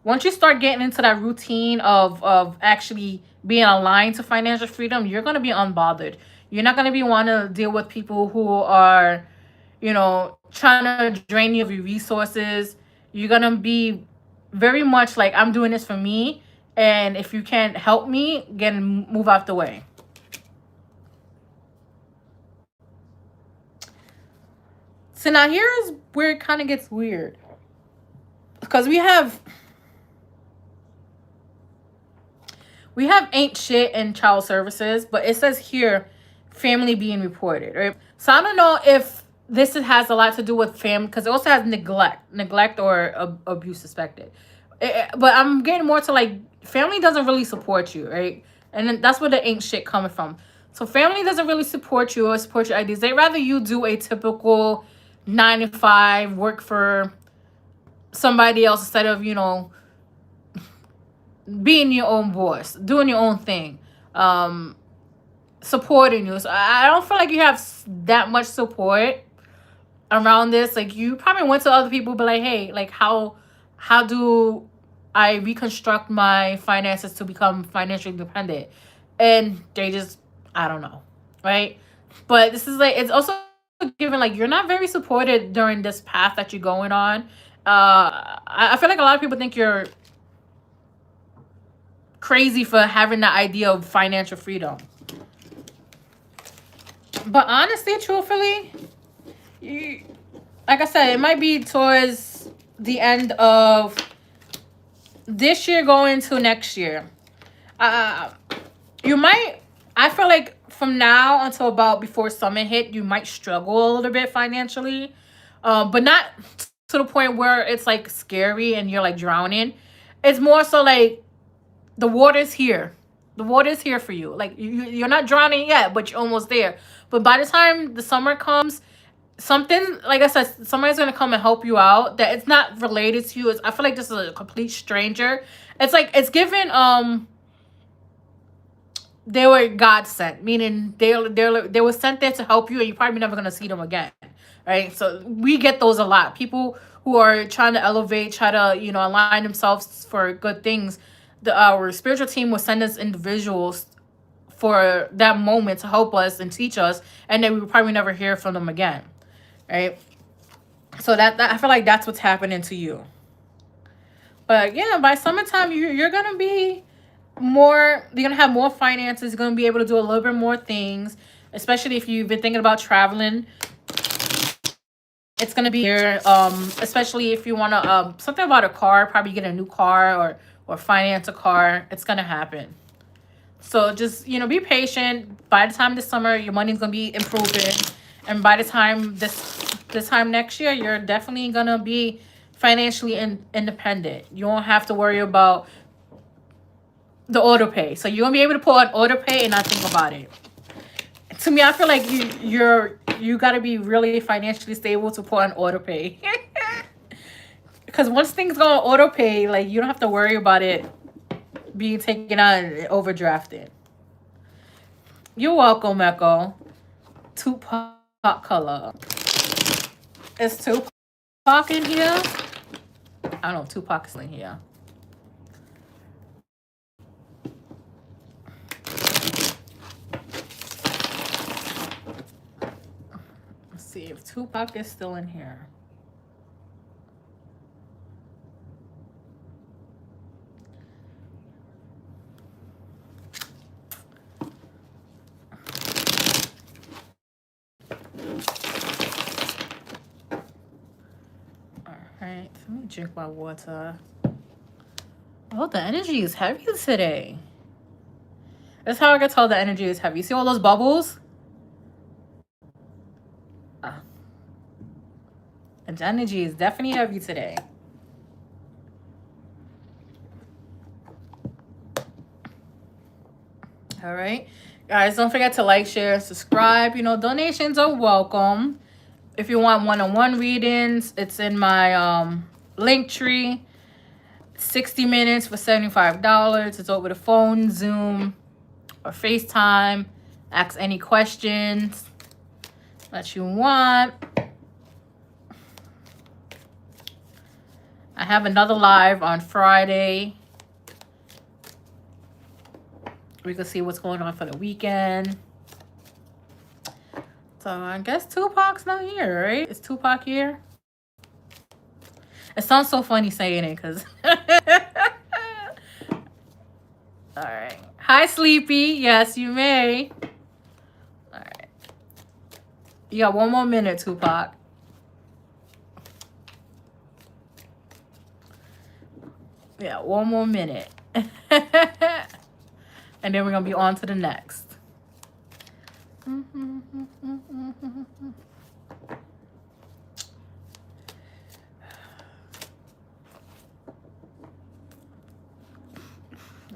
Once you start getting into that routine of actually being aligned to financial freedom, you're going to be unbothered. You're not going to be wanting to deal with people who are, you know, trying to drain you of your resources. You're going to be very much like, I'm doing this for me. And if you can't help me, move out the way. So now here's where it kind of gets weird. Because we have ain't shit in child services, but it says here family being reported, right? So I don't know if this has a lot to do with family, because it also has neglect or abuse suspected. But I'm getting more to like family doesn't really support you, right? And then that's where the ain't shit coming from. So family doesn't really support you or support your ideas. They rather you do a typical 9 to 5, work for somebody else instead of, you know, being your own boss, doing your own thing, supporting you. So I don't feel like you have that much support around this. Like, you probably went to other people, but like, hey, like, how do I reconstruct my finances to become financially independent? And they just, I don't know, right? But this is like, it's also given like you're not very supported during this path that you're going on. I feel like a lot of people think you're crazy for having the idea of financial freedom. But honestly, truthfully, like I said, it might be towards the end of this year going to next year. You might, I feel like from now until about before summer hit, you might struggle a little bit financially, but not to the point where it's like scary and you're like drowning. It's more so like the water's here. The water's here for you. Like you're not drowning yet, but you're almost there. But by the time the summer comes, something, like I said, somebody's gonna come and help you out that it's not related to you. I feel like this is a complete stranger. It's like it's given they were God sent, meaning they were sent there to help you, and you're probably never gonna see them again, right? So we get those a lot. People who are trying to elevate, try to, you know, align themselves for good things. Our spiritual team will send us individuals for that moment to help us and teach us, and then we will probably never hear from them again, right? So that I feel like that's what's happening to you. But yeah, by summertime, you're gonna be more, you're gonna have more finances. You're gonna be able to do a little bit more things, especially if you've been thinking about traveling. It's gonna be here, especially if you want to something about a car, probably get a new car or finance a car. It's gonna happen. So just, you know, be patient. By the time this summer, your money's gonna be improving, and by the time this time next year, you're definitely gonna be financially independent. You won't have to worry about the auto pay. So you're gonna be able to pull out auto pay and not think about it. To me, I feel like you gotta be really financially stable to pull on auto pay. Because once things go on auto pay, like, you don't have to worry about it being taken out and overdrafted. You're welcome, Echo. Tupac color. Is Tupac in here? I don't know if Tupac's in here. Let's see if Tupac is still in here. Alright, let me drink my water. Oh, the energy is heavy today. That's how I can tell the energy is heavy. See all those bubbles? The energy is definitely heavy today. All right. Guys, don't forget to like, share, subscribe. You know, donations are welcome. If you want one-on-one readings, it's in my link tree. 60 minutes for $75. It's over the phone, Zoom, or FaceTime. Ask any questions that you want. I have another live on Friday. We can see what's going on for the weekend. So I guess Tupac's not here, right? Is Tupac here? It sounds so funny saying it because... All right. Hi, Sleepy. Yes, you may. All right. You got one more minute, Tupac. Yeah, one more minute. And then we're going to be on to the next.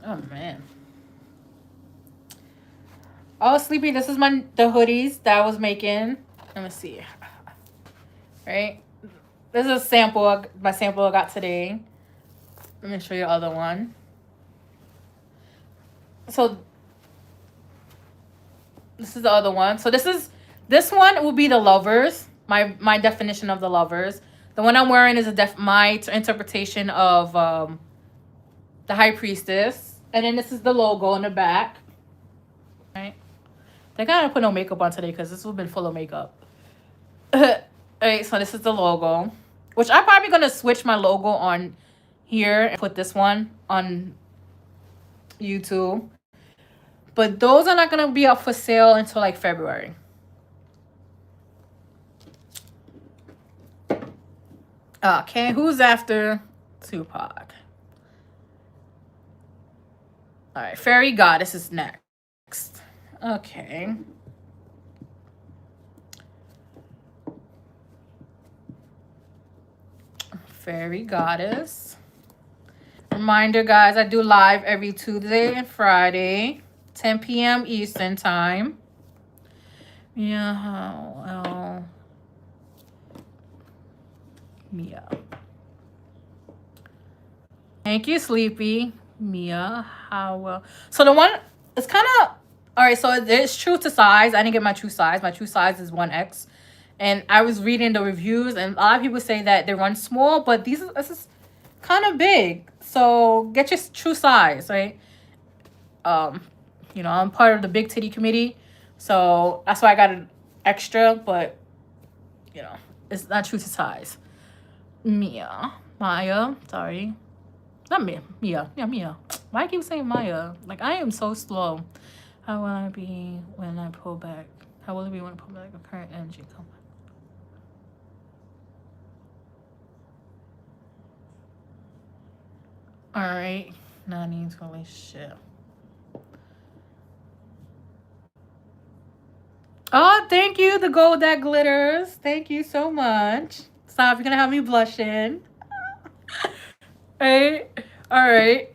Oh, man. Oh, Sleepy, this is the hoodies that I was making. Let me see. Right? This is a sample, my sample I got today. Let me show you the other one. So this is the other one. So this one will be the lovers. My definition of the lovers. The one I'm wearing is my interpretation of the high priestess. And then this is the logo on the back. Right? They gotta put no makeup on today because this has been full of makeup. Alright, so this is the logo. Which I'm probably gonna switch my logo on here and put this one on YouTube. But those are not gonna be up for sale until like February. Okay, who's after Tupac? All right, Fairy Goddess is next. Okay. Fairy Goddess. Reminder, guys, I do live every Tuesday and Friday, 10 p.m. Eastern time. Yeah, well, Mia. Thank you, Sleepy. Mia, how well? So the one, it's kind of, all right, so it's true to size. I didn't get my true size. My true size is 1X. And I was reading the reviews, and a lot of people say that they run small, but this is kind of big. So get your true size, right? You know, I'm part of the big titty committee, so that's why I got an extra, but, you know, it's not true to size. Maya, sorry. Not Mia. Yeah, Mia. Why I keep saying Maya? Like, I am so slow. How will I be when I pull back? How will it be when I pull back the current energy? Come on. All right. Nani's relationship. Oh, thank you, the gold that glitters. Thank you so much. Stop, you're going to have me blushing. All right.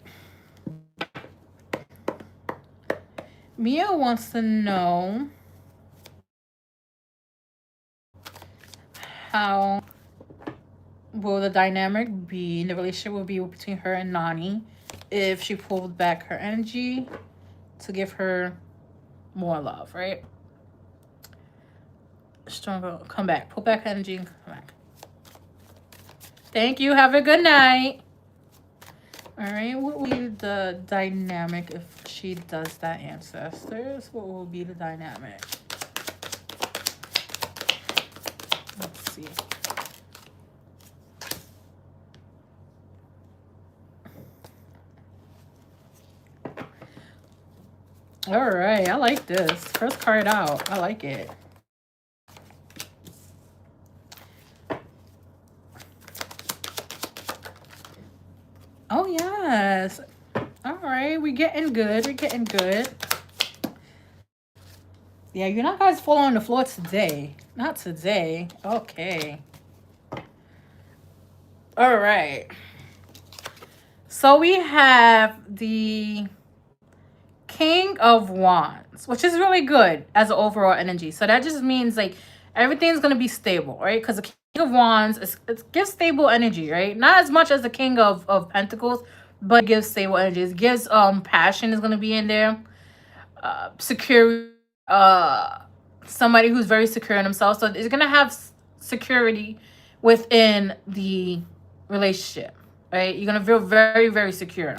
Mia wants to know how will the dynamic be, the relationship will be between her and Nani if she pulled back her energy to give her more love, right? Stronger, come back. Pull back her energy and come back. Thank you. Have a good night. All right, what will be the dynamic if she does that, ancestors? What will be the dynamic? Let's see. All right, I like this. First card out. I like it. Oh, yes. All right, we're getting good. We're getting good. Yeah, you're not guys falling on the floor today. Not today. Okay. All right. So we have the King of Wands, which is really good as an overall energy. So that just means like everything's gonna be stable, right? Because the King of Wands it gives stable energy, right? Not as much as the King of Pentacles, but it gives stable energy. It gives passion is gonna be in there, security, somebody who's very secure in himself. So it's gonna have security within the relationship, right? You're gonna feel very, very secure.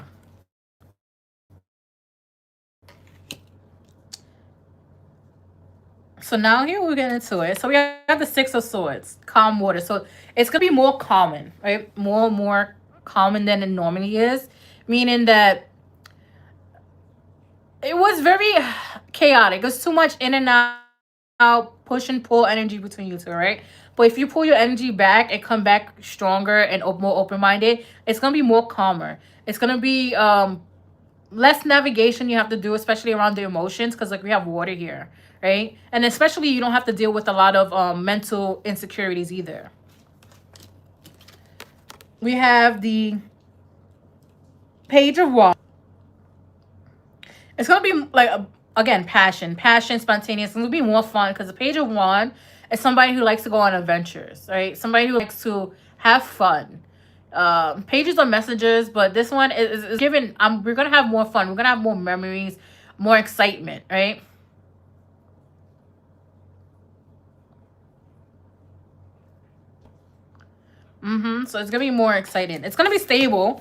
So now here we're getting into it. So we have the Six of Swords, calm water. So it's gonna be more common, right? More common than it normally is, meaning that it was very chaotic. It's too much in and out, push and pull energy between you two, right? But if you pull your energy back and come back stronger and more open minded, it's gonna be more calmer. It's gonna be less navigation you have to do, especially around the emotions, because like we have water here, right? And especially you don't have to deal with a lot of mental insecurities either. We have the Page of Wands. It's gonna be like again passion, spontaneous. It's gonna be more fun because the Page of Wands is somebody who likes to go on adventures, right? Somebody who likes to have fun. Pages are messengers, but this one is given. We're gonna have more fun. We're gonna have more memories, more excitement, right? So it's gonna be more exciting. It's gonna be stable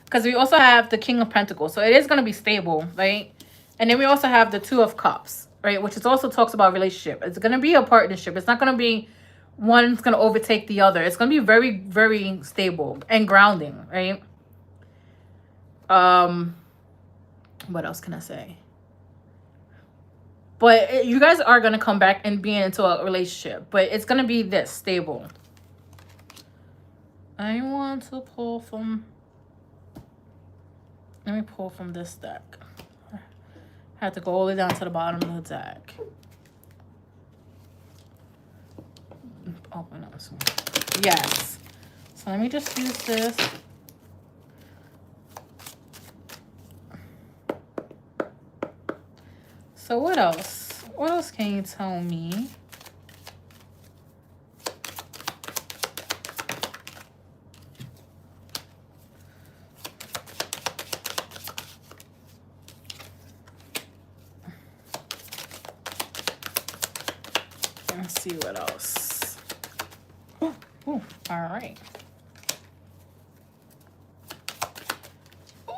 because we also have the King of Pentacles, so it is gonna be stable, right? And then we also have the Two of Cups, right? Which is also talks about relationship. It's gonna be a partnership. It's not gonna be one's gonna overtake the other. It's gonna be very, very stable and grounding, right? What else can I say? But you guys are gonna come back and be into a relationship, but it's gonna be this stable. I want to pull from. Let me pull from this deck. I had to go all the way down to the bottom of the deck. Open up this one. Yes. So let me just use this. So what else? What else can you tell me? Let's see what else. Ooh, all right. Ooh,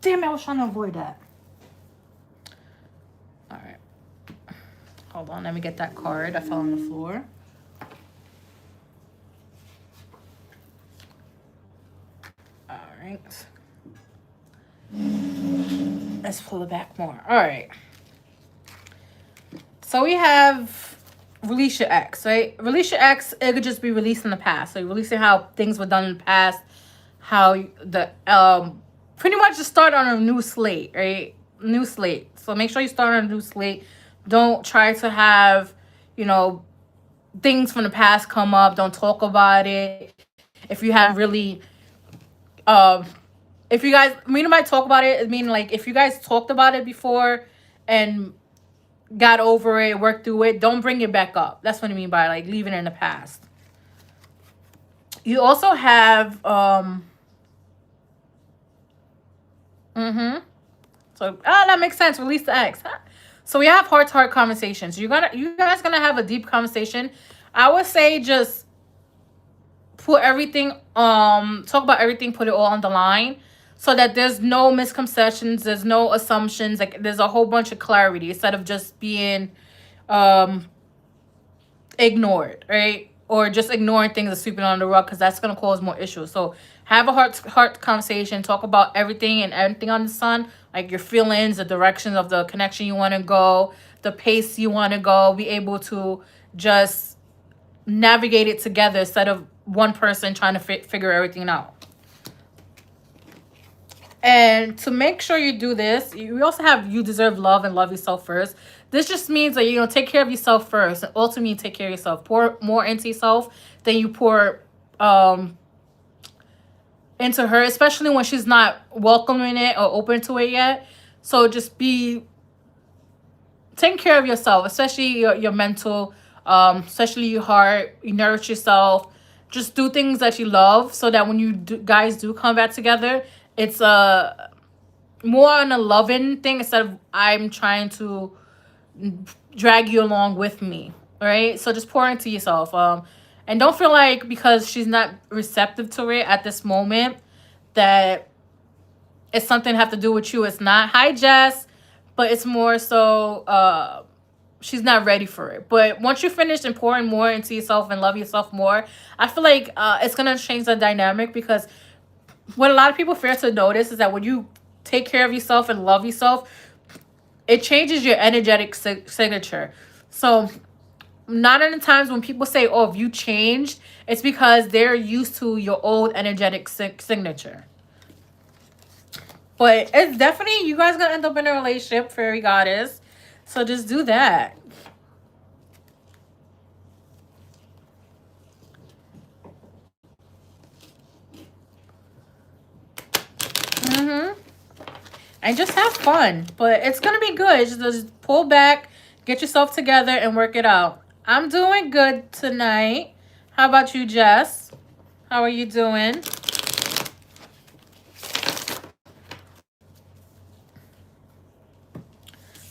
damn it, I was trying to avoid that. All right. Hold on, let me get that card. I fell on the floor. All right. Let's pull it back more. All right. So we have release your ex, right? Release your ex, it could just be released in the past. So releasing how things were done in the past, how the pretty much just start on a new slate, right? New slate. So make sure you start on a new slate. Don't try to have, you know, things from the past come up. Don't talk about it. If you have really if you guys mean by talk about it, I mean like if you guys talked about it before and got over it, worked through it, don't bring it back up. That's what I mean by like leaving it in the past. You also have so that makes sense. Release the ex. So we have heart-to-heart conversations. You guys gonna have a deep conversation. I would say just put everything talk about everything, put it all on the line so that there's no misconceptions, there's no assumptions, like there's a whole bunch of clarity instead of just being ignored, right? Or just ignoring things and sweeping on the rug, because that's going to cause more issues. So have a heart conversation, talk about everything and everything on the sun, like your feelings, the directions of the connection you want to go, the pace you want to go, be able to just navigate it together instead of one person trying to figure everything out. And to make sure you do this, you also have you deserve love and love yourself first. This just means that, you know, take care of yourself first. And ultimately take care of yourself. Pour more into yourself than you pour into her, especially when she's not welcoming it or open to it yet. So just be taking care of yourself, especially your mental, especially your heart. You nourish yourself. Just do things that you love, so that when you guys do come back together, it's more on a loving thing instead of I'm trying to drag you along with me. Right? So just pour into yourself. And don't feel like because she's not receptive to it at this moment that it's something to have to do with you. It's not. Hi, Jess. But it's more so she's not ready for it. But once you finish and pouring more into yourself and love yourself more, I feel like it's going to change the dynamic, because what a lot of people fail to notice is that when you take care of yourself and love yourself, it changes your energetic signature. So not in the times when people say, oh, if you changed, it's because they're used to your old energetic signature. But it's definitely, you guys gonna end up in a relationship, fairy goddess. So just do that. And just have fun. But it's gonna be good. Just pull back, get yourself together, and work it out. I'm doing good tonight. How about you, Jess? How are you doing?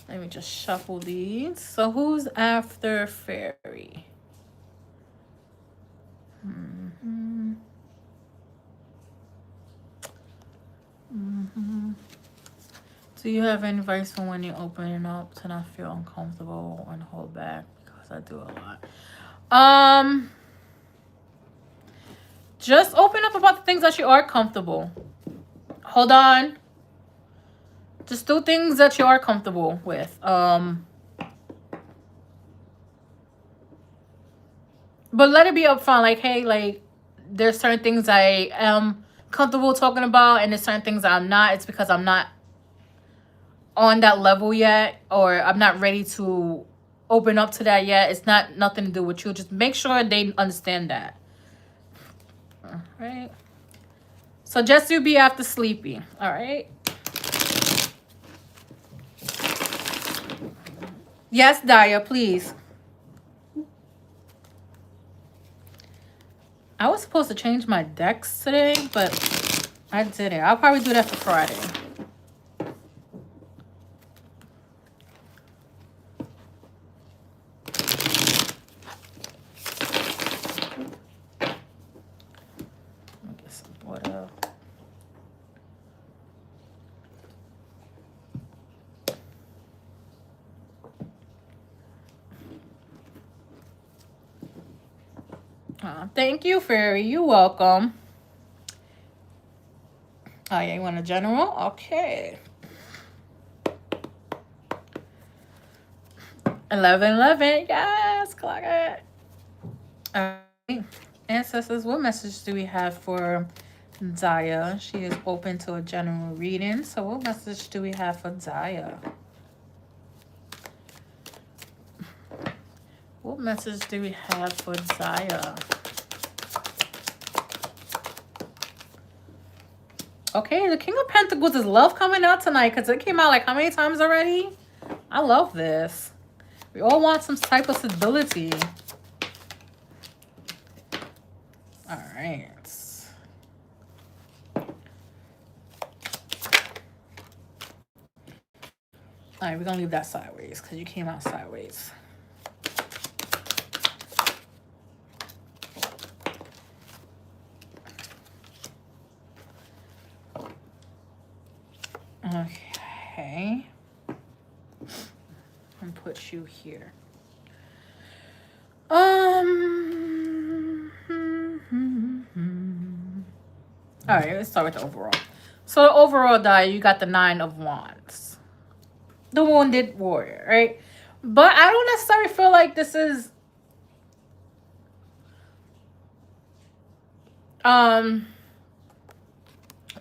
Let me just shuffle these. So who's after fairy? Do you have any advice for when you're opening up to not feel uncomfortable and hold back? Because I do a lot. Just open up about the things that you are comfortable. Hold on. Just do things that you are comfortable with. But let it be upfront. Like, hey, like, there's certain things I am comfortable talking about, and there's certain things I'm not. It's because I'm not on that level yet, or I'm not ready to open up to that yet. It's not nothing to do with you. Just make sure they understand that. All right. So just you be after sleepy. All right. Yes, Daya, please. I was supposed to change my decks today, but I didn't. I'll probably do that for Friday. Let me get some water. Thank you, Fairy. You're welcome. Oh, yeah, you want a general? Okay. 11:11. Yes, clock it. All right. Ancestors, what message do we have for Daya? She is open to a general reading. So what message do we have for Daya? What message do we have for Daya? Okay, the King of Pentacles is love coming out tonight, because it came out like how many times already? I love this. We all want some type of stability. All right. All right, we're going to leave that sideways because you came out sideways. Okay. And put you here. All right, let's start with the overall. So the overall die, you got the 9 of Wands. The wounded warrior, right? But I don't necessarily feel like this is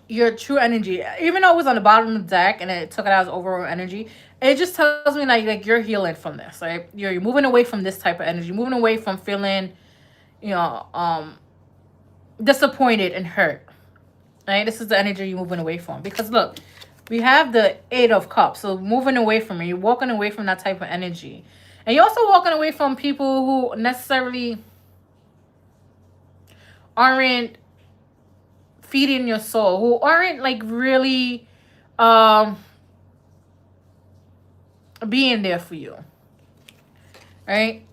your true energy. Even though it was on the bottom of the deck and it took it out as overall energy, it just tells me like you're healing from this, right? You're moving away from this type of energy, moving away from feeling, disappointed and hurt. Right? This is the energy you're moving away from. Because look, we have the 8 of Cups. So moving away from it. You're walking away from that type of energy. And you're also walking away from people who necessarily aren't feeding your soul, who aren't like really being there for you. Right?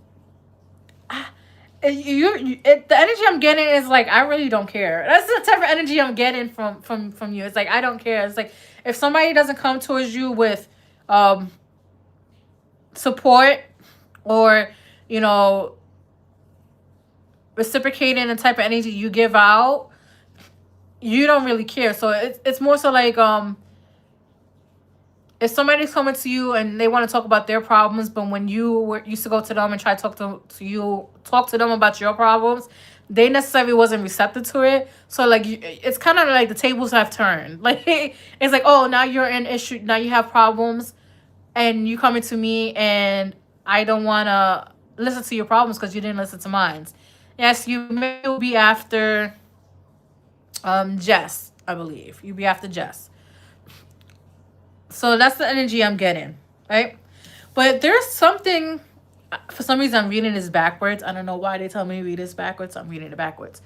The energy I'm getting is like, I really don't care. That's the type of energy I'm getting from you. It's like, I don't care. It's like, if somebody doesn't come towards you with support, or reciprocating the type of energy you give out, you don't really care. So it's more so like, if somebody's coming to you and they want to talk about their problems, but when you used to go to them and try to talk to them about your problems, they necessarily wasn't receptive to it. So like, it's kind of like the tables have turned. Like, it's like, oh, now you're in issue, now you have problems, and you coming to me, and I don't want to listen to your problems because you didn't listen to mine. Yes, you may be after Jess, I believe. You be after Jess. So that's the energy I'm getting, right? But there's something, for some reason I'm reading this backwards. I don't know why they tell me to read this backwards. I'm reading it backwards.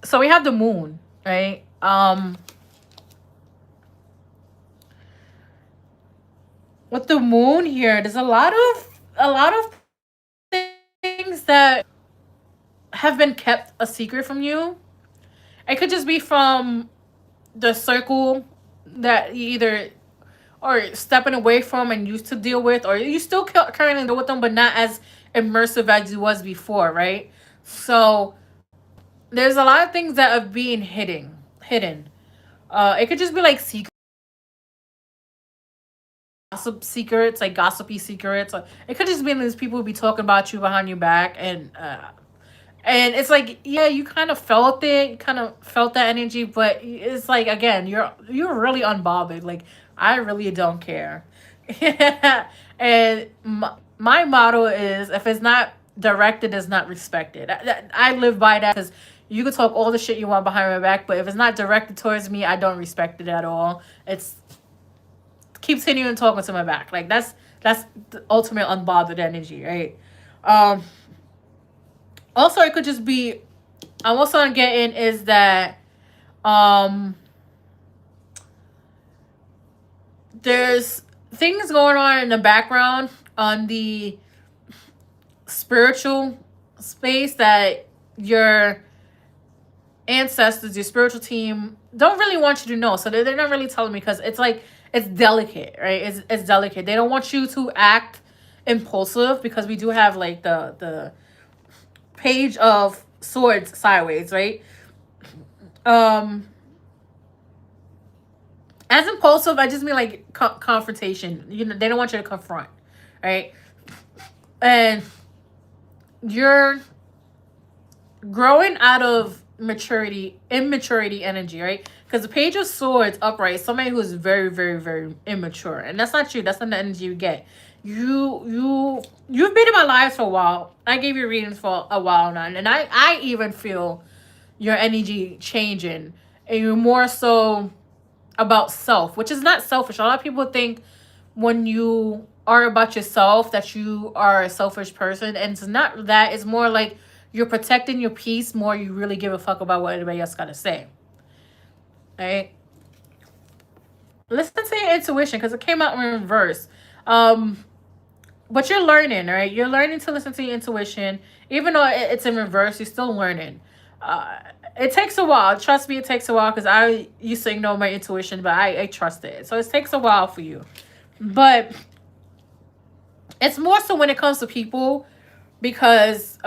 So we have the moon, right? With the moon here, there's a lot of things that have been kept a secret from you. It could just be from the circle that you either or stepping away from and used to deal with, or you still currently deal with them, but not as immersive as you was before, right? So there's a lot of things that are being hidden. It could just be like secrets, like gossipy secrets. It could just be these people who be talking about you behind your back, and it's like, yeah, you kind of felt it, you kind of felt that energy, but it's like, again, you're really unbothered. Like, I really don't care. And my motto is, if it's not directed, it's not respected. I live by that, because you can talk all the shit you want behind my back, but if it's not directed towards me, I don't respect it at all. It's keeps hitting you and talking to my back. Like, that's the ultimate unbothered energy, right? Also, it could just be, I'm also getting is that there's things going on in the background on the spiritual space that your ancestors, your spiritual team, don't really want you to know. So they're not really telling me, because it's like, it's delicate, right? It's delicate. They don't want you to act impulsive, because we do have like the Page of Swords sideways, right? As impulsive, I just mean like confrontation. They don't want you to confront, right? And you're growing out of immaturity energy, right? Because the Page of Swords upright is somebody who is very, very, very immature, and that's not you. That's not the energy you get. You've been in my lives for a while. I gave you readings for a while now, and I even feel your energy changing, and you're more so about self, which is not selfish. A lot of people think when you are about yourself that you are a selfish person, and it's not that. It's more like you're protecting your peace more. You really give a fuck about what anybody else got to say, right? Listen to your intuition, because it came out in reverse. But you're learning, right? You're learning to listen to your intuition. Even though it's in reverse, you're still learning. It takes a while. Trust me, it takes a while, because I used to ignore my intuition, but I trust it. So it takes a while for you. But it's more so when it comes to people, because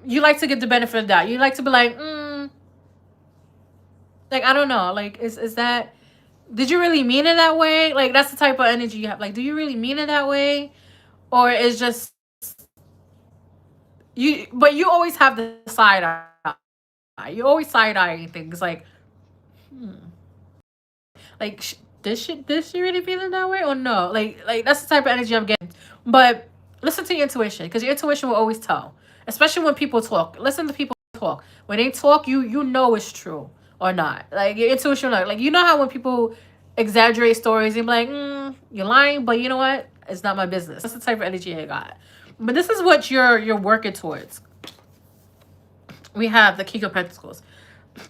you like to get the benefit of the doubt. You like to be like, like, I don't know. Like, is that... Did you really mean it that way? Like, that's the type of energy you have. Like, do you really mean it that way? Or it's just you, but you always have the side eye. You always side eyeing things like, like, did she really feel it that way or no? Like that's the type of energy I'm getting. But listen to your intuition, because your intuition will always tell, especially when people talk. Listen to people talk. When they talk, you know it's true or not. Like your intuition, like you know how when people exaggerate stories, you're like, you're lying, but you know what? It's not my business. That's the type of energy I got. But this is what you're working towards. We have the King of Pentacles.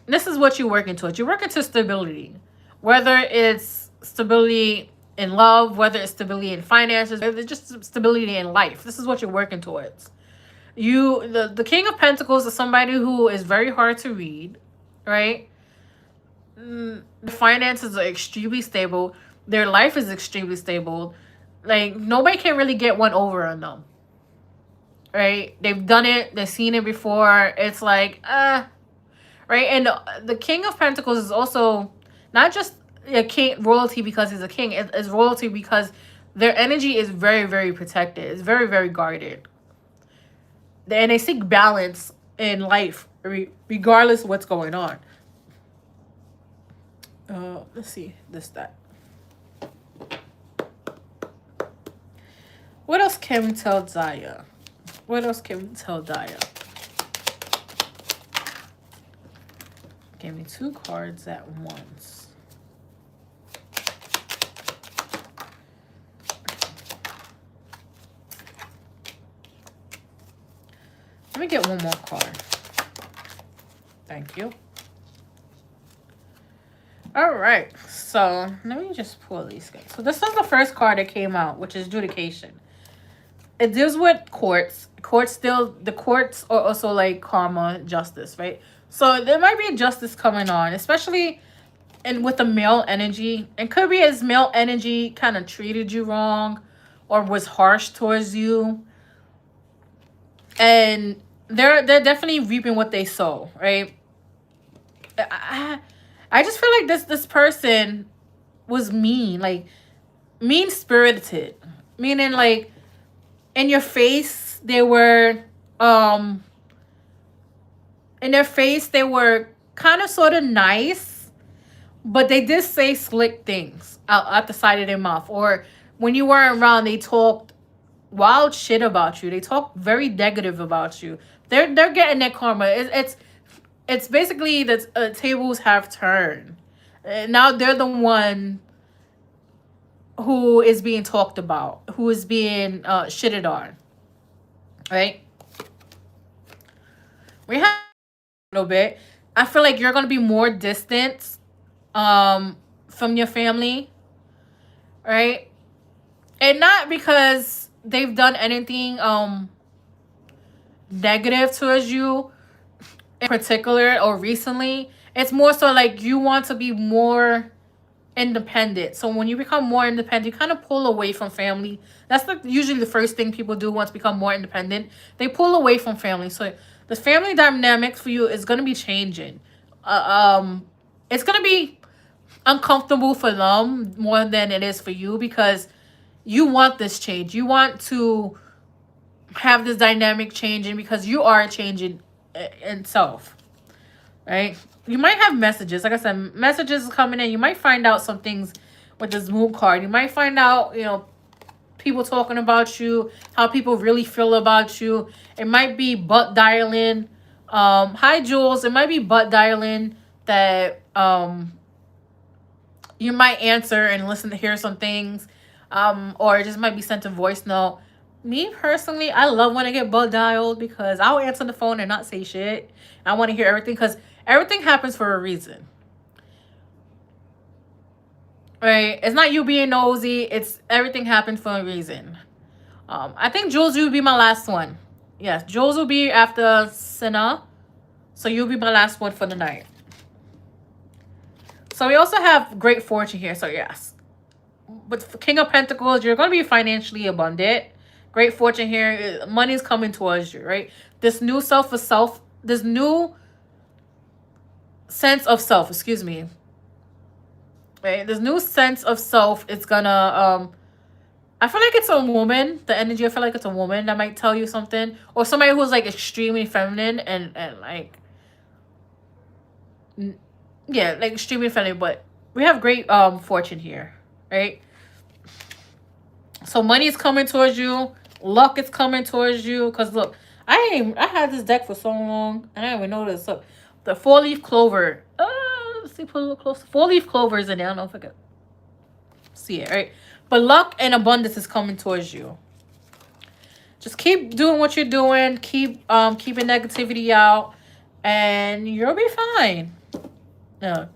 This is what you're working towards. You're working to stability, whether it's stability in love, whether it's stability in finances, whether it's just stability in life. This is what you're working towards. The King of Pentacles is somebody who is very hard to read, right? The finances are extremely stable. Their life is extremely stable. Like, nobody can really get one over on them, right? They've done it. They've seen it before. It's like, right? And the King of Pentacles is also not just a king royalty because he's a king. It's royalty because their energy is very, very protected. It's very, very guarded. And they seek balance in life, regardless of what's going on. Let's see. That. What else can we tell Daya? Give me 2 cards at once. Let me get one more card. Thank you. All right. So let me just pull these guys. So this is the first card that came out, which is adjudication. It deals with courts. The courts are also like karma, justice, right? So there might be justice coming on, especially with the male energy. It could be as male energy kind of treated you wrong or was harsh towards you. And they're definitely reaping what they sow, right? I just feel like this person was mean, like mean-spirited. Meaning like in your face they were kind of sort of nice, but they did say slick things out the side of their mouth. Or when you weren't around, they talked wild shit about you. They talk very negative about you. They're getting their karma. It's basically that tables have turned. Now they're the one who is being talked about, who is being shitted on, right? We have a little bit. I feel like you're gonna be more distant from your family, right? And not because they've done anything negative towards you in particular or recently. It's more so like you want to be more independent. So when you become more independent, you kind of pull away from family. That's usually the first thing people do once become more independent. They pull away from family. So the family dynamics for you is going to be changing. It's going to be uncomfortable for them more than it is for you, because you want this change. You want to have this dynamic changing because you are changing in self, right? You might have messages. Like I said, messages coming in. You might find out some things with this moon card. You might find out, people talking about you, how people really feel about you. It might be butt dialing. Hi, Jules. It might be butt dialing that you might answer and listen to hear some things. Or it just might be sent a voice note. Me personally, I love when I get butt dialed because I'll answer the phone and not say shit. I want to hear everything because everything happens for a reason. Right? It's not you being nosy. It's everything happens for a reason. I think Jules, you'll be my last one. Yes, Jules will be after Senna. So you'll be my last one for the night. So we also have great fortune here. So yes. But for King of Pentacles, you're going to be financially abundant. Great fortune here. Money's coming towards you, right? This new this new sense of self, excuse me. Right? This new sense of self is gonna, I feel like it's a woman. The energy, I feel like it's a woman that might tell you something. Or somebody who's like extremely feminine and like, yeah, like extremely feminine. But we have great fortune here, right? So money is coming towards you. Luck is coming towards you. Because look, I had this deck for so long, and I didn't even notice. Look, the 4-leaf clover. Let's see, put a little closer. 4-leaf clover is in there. I don't know if I can see it, right? But luck and abundance is coming towards you. Just keep doing what you're doing. Keep keeping negativity out, and you'll be fine. Yeah.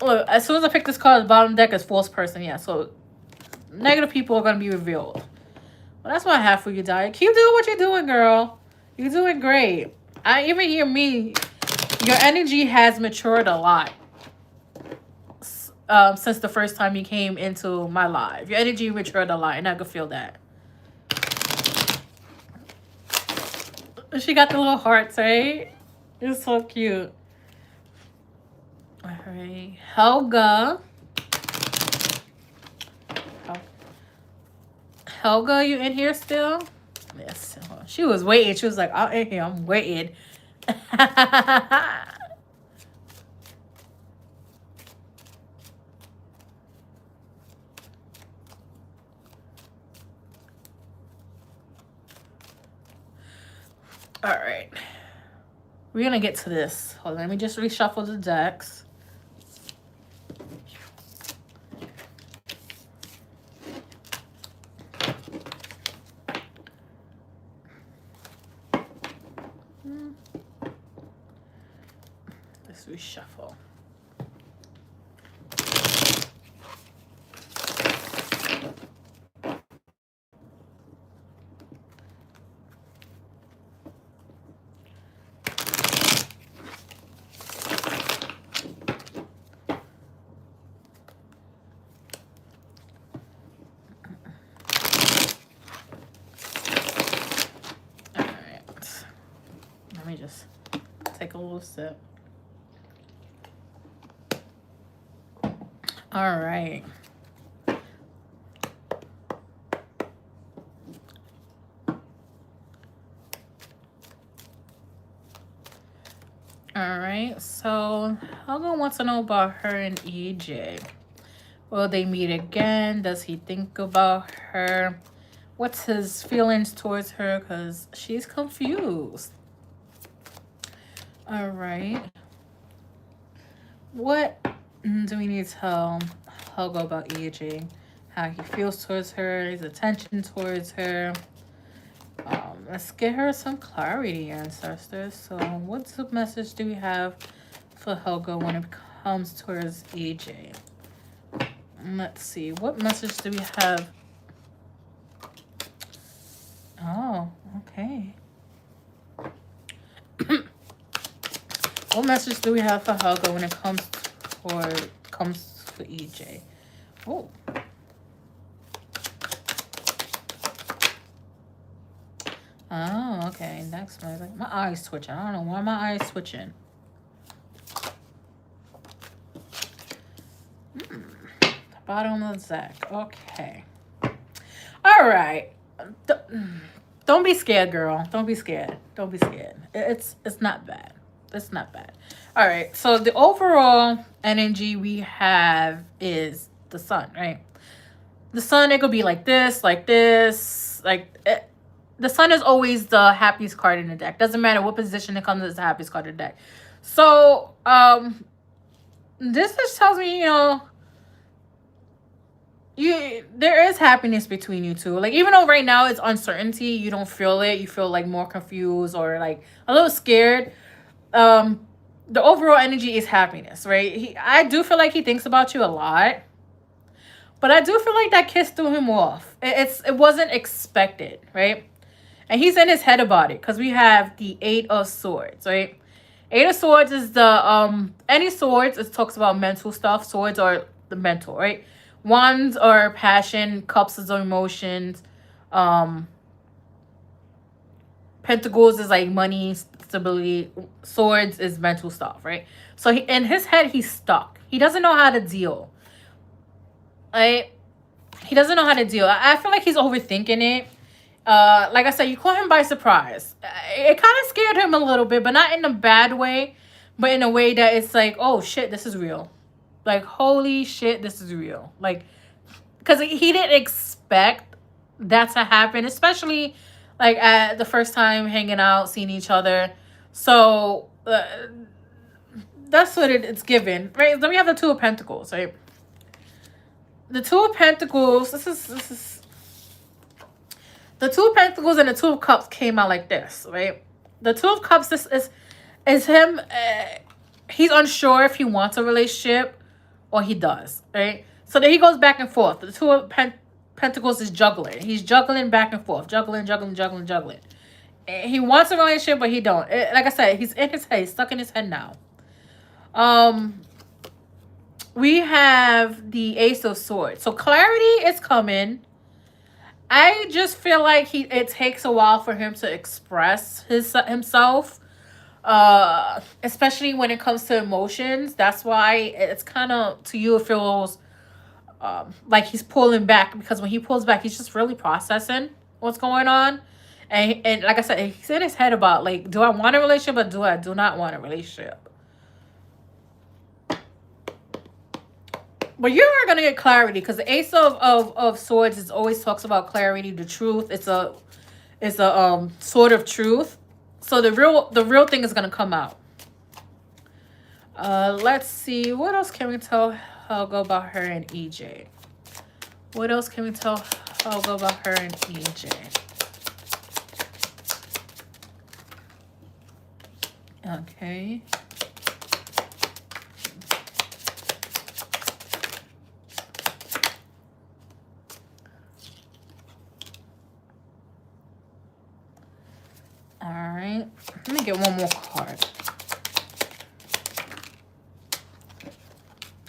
Look, as soon as I pick this card, the bottom deck is false person. Yeah, so negative people are gonna be revealed. Well, that's what I have for you, Dia. Keep doing what you're doing, girl. You're doing great. I even hear me. Your energy has matured a lot since the first time you came into my live. Your energy matured a lot, and I could feel that. She got the little hearts, right? It's so cute. All right, Helga. Helga, you in here still? Yes. She was waiting. She was like, I'm in here. I'm waiting. All right. We're going to get to this. Hold on. Let me just reshuffle the decks. Let's reshuffle. Let me just take a little sip. All right. All right. So Helga wants to know about her and EJ. Will they meet again? Does he think about her? What's his feelings towards her? Because she's confused. All right. What do we need to tell Helga about EJ? How he feels towards her, his attention towards her. Let's get her some clarity, ancestors. So what's the message do we have for Helga when it comes towards EJ? Let's see. What message do we have? Oh, okay. What message do we have for Helga when it comes for EJ? Oh. Oh, okay. Next one. My eyes twitching. I don't know why my eyes twitching. Bottom of the deck. Okay. All right. Don't be scared, girl. Don't be scared. Don't be scared. It's not bad. It's not bad. All right. So the overall energy we have is the sun, right? The sun, it could be like this, like this, like it, the sun is always the happiest card in the deck. Doesn't matter what position it comes as the happiest card in the deck. So this just tells me, there is happiness between you two. Like, even though right now it's uncertainty, you don't feel it. You feel like more confused or like a little scared. The overall energy is happiness, right? I do feel like he thinks about you a lot, but I do feel like that kiss threw him off. It wasn't expected, right? And he's in his head about it because we have the 8 of Swords, right? 8 of Swords is the any swords. It talks about mental stuff. Swords are the mental, right? Wands are passion. Cups is emotions. Pentacles is like money, stability. Swords is mental stuff, right? So in his head, he's stuck. He doesn't know how to deal. Right? He doesn't know how to deal. I feel like he's overthinking it. Like I said, you caught him by surprise. It kind of scared him a little bit, but not in a bad way, but in a way that it's like, oh shit, this is real. Like, holy shit, this is real. Like, because he didn't expect that to happen, especially like at the first time hanging out, seeing each other. So that's what it's given, right? Then we have the Two of Pentacles, right? The Two of Pentacles. This is the Two of Pentacles and the Two of Cups came out like this, right? The Two of Cups. This is him. He's unsure if he wants a relationship or he does, right? So then he goes back and forth. The Two of Pentacles is juggling. He's juggling back and forth, juggling. He wants a relationship, but he don't. Like I said, he's in his head. He's stuck in his head now. We have the Ace of Swords. So clarity is coming. I just feel like it takes a while for him to express himself. Especially when it comes to emotions. That's why it's kind of, to you, it feels like he's pulling back, because when he pulls back, he's just really processing what's going on. And like I said, he's in his head about, like, do I want a relationship or do not want a relationship? But you are going to get clarity, because the Ace of Swords is always talks about clarity, the truth. It's a sword of truth. So the real thing is going to come out. Let's see. What else can we tell Helga about her and EJ? What else can we tell Helga about her and EJ? Okay. All right. Let me get one more card.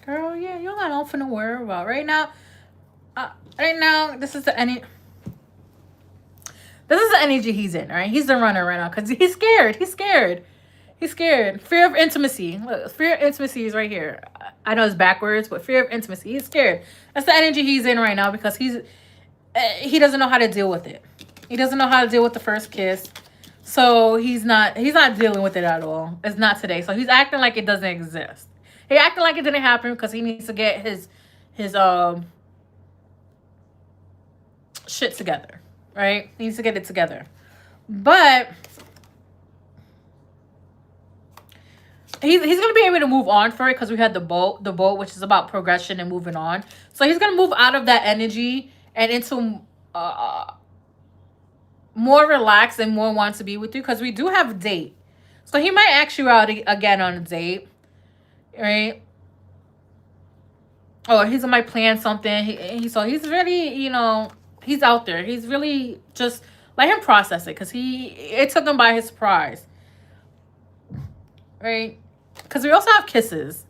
Girl, yeah, you got nothing to worry about right now. Right now, this is the energy he's in, right? He's the runner right now, because he's scared. He's scared. Fear of intimacy. Look, fear of intimacy is right here. I know it's backwards, but fear of intimacy. He's scared. That's the energy he's in right now, because he doesn't know how to deal with it. He doesn't know how to deal with the first kiss. So he's not dealing with it at all. It's not today. So he's acting like it doesn't exist. He acting like it didn't happen, because he needs to get his shit together, right? He needs to get it together. But he's gonna be able to move on for it, because we had the boat, which is about progression and moving on. So he's gonna move out of that energy and into more relaxed and more wants to be with you, because we do have a date. So he might ask you out again on a date, right? Or he might plan something. So he's really, he's out there. He's really, just let him process it, because it took him by his surprise, right? Because we also have kisses,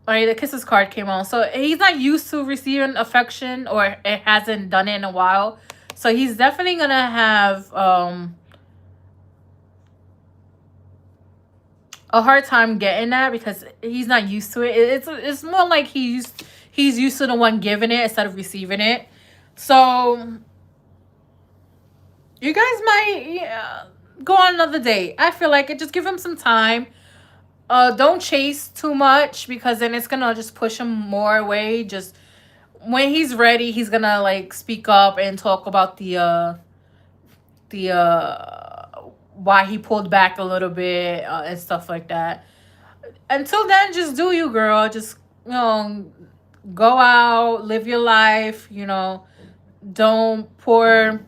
right? The kisses card came on. So he's not used to receiving affection, or it hasn't done it in a while. So he's definitely going to have a hard time getting that, because he's not used to it. It's more like he's used to the one giving it instead of receiving it. So you guys might go on another date. I feel like it. Just give him some time. Don't chase too much, because then it's going to just push him more away. Just when he's ready, he's gonna like speak up and talk about the why he pulled back a little bit and stuff like that. Until then, just do you, girl. Just go out, live your life. Don't pour.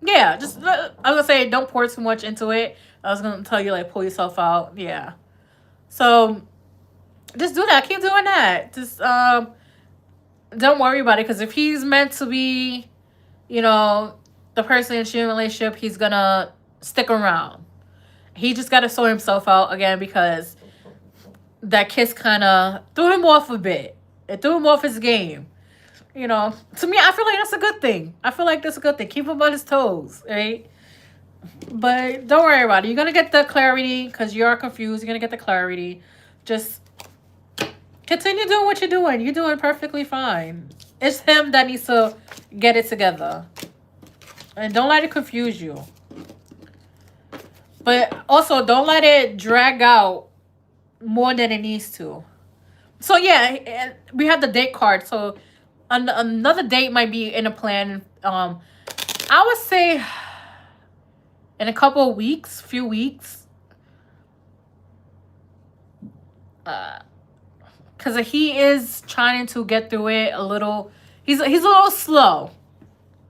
Yeah, I was gonna say don't pour too much into it. I was gonna tell you, like, pull yourself out. Yeah. So just do that. Keep doing that. Just don't worry about it, because if he's meant to be, the person in your relationship, he's gonna stick around. He just gotta sort himself out again, because that kiss kind of threw him off a bit. It threw him off his game. To me, I feel like that's a good thing. Keep him on his toes, right? But don't worry about it. You're gonna get the clarity, because you are confused. You're gonna get the clarity. Just continue doing what you're doing. You're doing perfectly fine. It's him that needs to get it together. And don't let it confuse you. But also, don't let it drag out more than it needs to. So, yeah, we have the date card. So, another date might be in a plan. I would say in a couple of weeks, few weeks, because he is trying to get through it a little. He's a little slow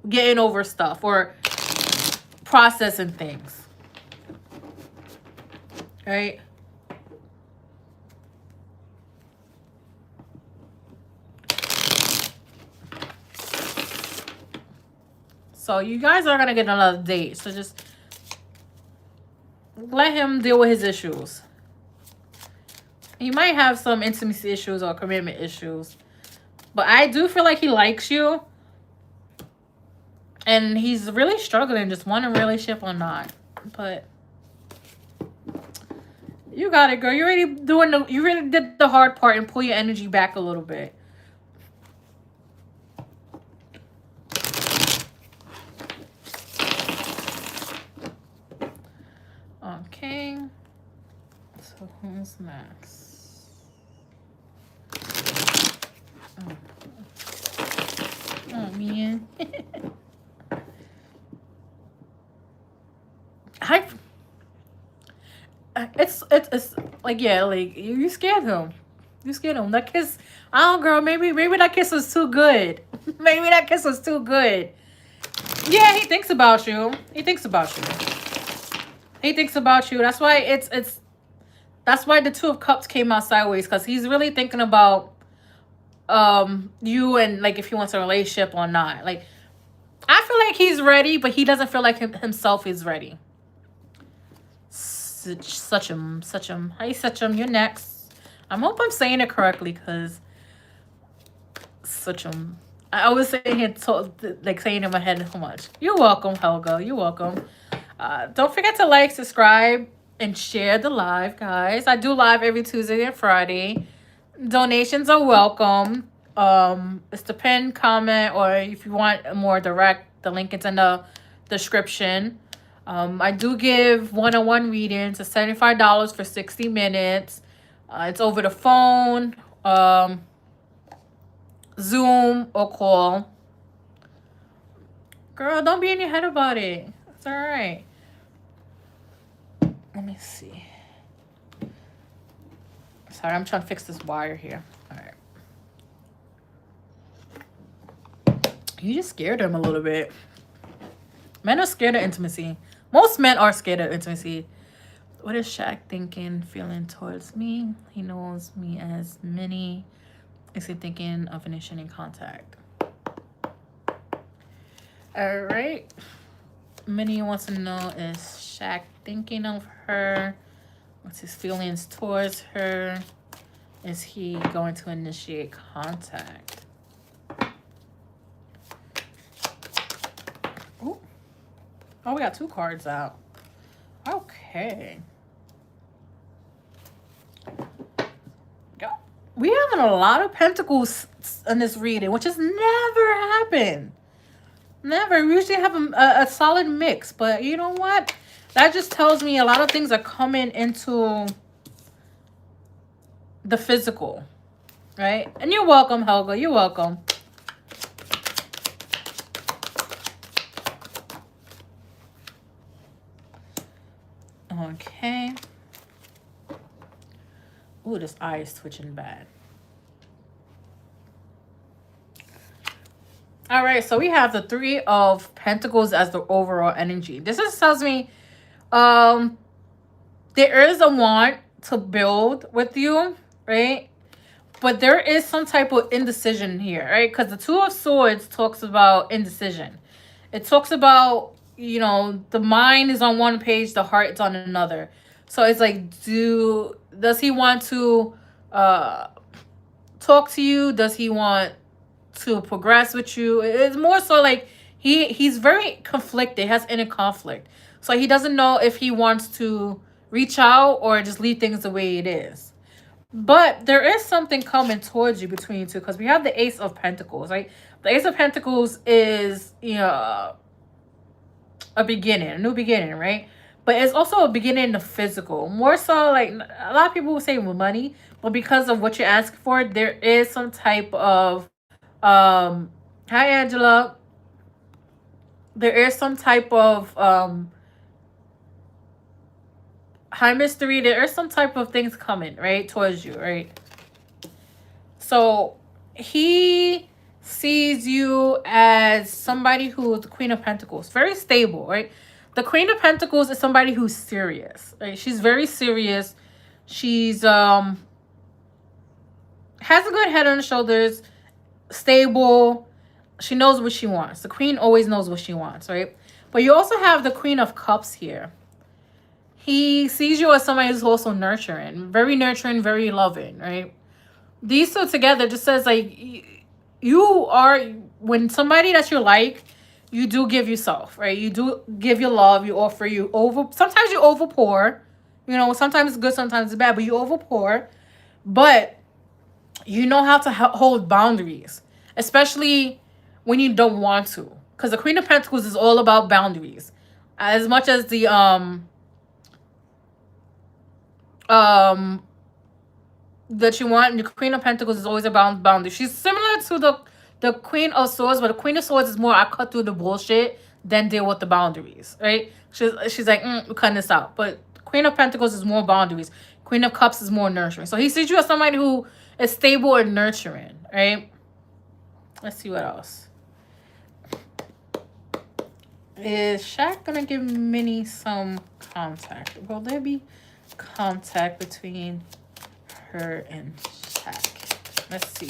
getting over stuff or processing things, right? So you guys are gonna get another date. So just let him deal with his issues. He might have some intimacy issues or commitment issues, but I do feel like he likes you, and he's really struggling just wanting a relationship or not. But you got it, girl. You already did the hard part and pull your energy back a little bit. Okay. So who's next? Oh man. It's like, yeah, like you scared him. You scared him. That kiss, oh girl, maybe that kiss was too good. Maybe that kiss was too good. Yeah, he thinks about you. He thinks about you. He thinks about you. That's why that's why the Two of Cups came out sideways, because he's really thinking about you and like if he wants a relationship or not. Like, I feel like he's ready, but he doesn't feel like himself is ready. Suchum. Hi, Suchum. You're next. I hope I'm saying it correctly, because Suchum. I always say it, like saying in my head so much. You're welcome, Helga. You're welcome. Don't forget to like, subscribe, and share the live, guys. I do live every Tuesday and Friday. Donations are welcome. It's the pin comment, or if you want a more direct, the link is in the description. I do give one-on-one readings. It's $75 for 60 minutes. It's over the phone, Zoom, or call. Girl, don't be in your head about it. It's all right. Let me see. Sorry, I'm trying to fix this wire here. All right. You just scared him a little bit. Men are scared of intimacy. Most men are scared of intimacy. What is Shaq thinking, feeling towards me? He knows me as Minnie. Is he thinking of initiating contact? All right. Minnie wants to know, is Shaq thinking of her? What's his feelings towards her? Is he going to initiate contact? Ooh. Oh, we got 2 cards out. Okay. We having a lot of pentacles in this reading, which has never happened. Never. We usually have a solid mix, but you know what? That just tells me a lot of things are coming into the physical, right? And you're welcome, Helga. You're welcome. Okay. Ooh, this eye is twitching bad. All right, so we have the 3 of Pentacles as the overall energy. This just tells me there is a want to build with you, right? But there is some type of indecision here, right? Because the 2 of Swords talks about indecision. It talks about, you know, the mind is on one page, the heart is on another. So it's like, does he want to talk to you? Does he want to progress with you? It's more so like he's very conflicted, has inner conflict. So he doesn't know if he wants to reach out or just leave things the way it is. But there is something coming towards you between you two, because we have the Ace of Pentacles, right? The Ace of Pentacles is, you know, a beginning, a new beginning, right? But it's also a beginning in the physical. More so, like, a lot of people will say with money, but because of what you're asking for, there is some type of, hi, Angela. there is some type of high mystery. There is some type of things coming, right, towards you, right? So he sees you as somebody who is the Queen of Pentacles, very stable, right? The Queen of Pentacles is somebody who's serious, right? She's very serious. She's has a good head on her shoulders, stable. She knows what she wants. The Queen always knows what she wants, right? But you also have the Queen of Cups here. He sees you as somebody who's also nurturing, very loving, right? These two together just says like you are, when somebody that you like, you do give yourself, right? You do give your love, you offer, you over, sometimes you overpour, you know, sometimes it's good, sometimes it's bad, but you overpour. But you know how to hold boundaries, especially when you don't want to, because the Queen of Pentacles is all about boundaries, as much as the that you want. The Queen of Pentacles is always about boundaries. She's similar to the Queen of Swords, but the Queen of Swords is more, I cut through the bullshit than deal with the boundaries, right? She's like, we're cutting this out. But Queen of Pentacles is more boundaries. Queen of Cups is more nurturing. So he sees you as somebody who is stable and nurturing, right? Let's see what else. Is Shaq gonna give Minnie some contact? Will there be contact between her and Shaq? Let's see.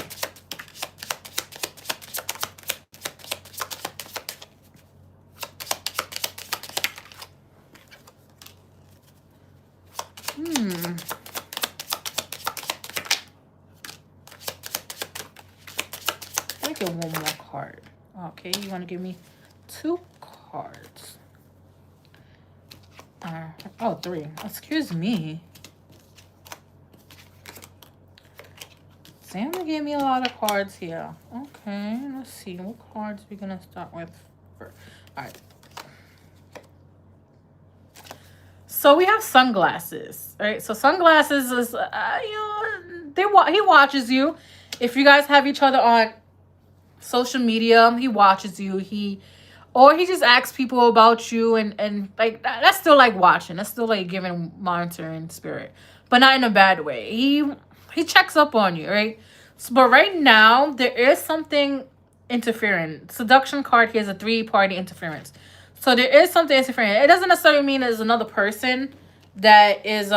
Let me get one more card. Okay, you want to give me 2 cards? Oh, 3. Excuse me. Sam gave me a lot of cards here. Okay, let's see. What cards we gonna start with first? All right. So we have sunglasses, right? So sunglasses is, he watches you. If you guys have each other on social media, he watches you. Or he just asks people about you, and like that's still like watching. That's still like giving monitoring spirit, but not in a bad way. He checks up on you, right? So, but right now there is something interfering. Seduction card here is a 3-party interference. So there is something interfering. It doesn't necessarily mean there's another person that is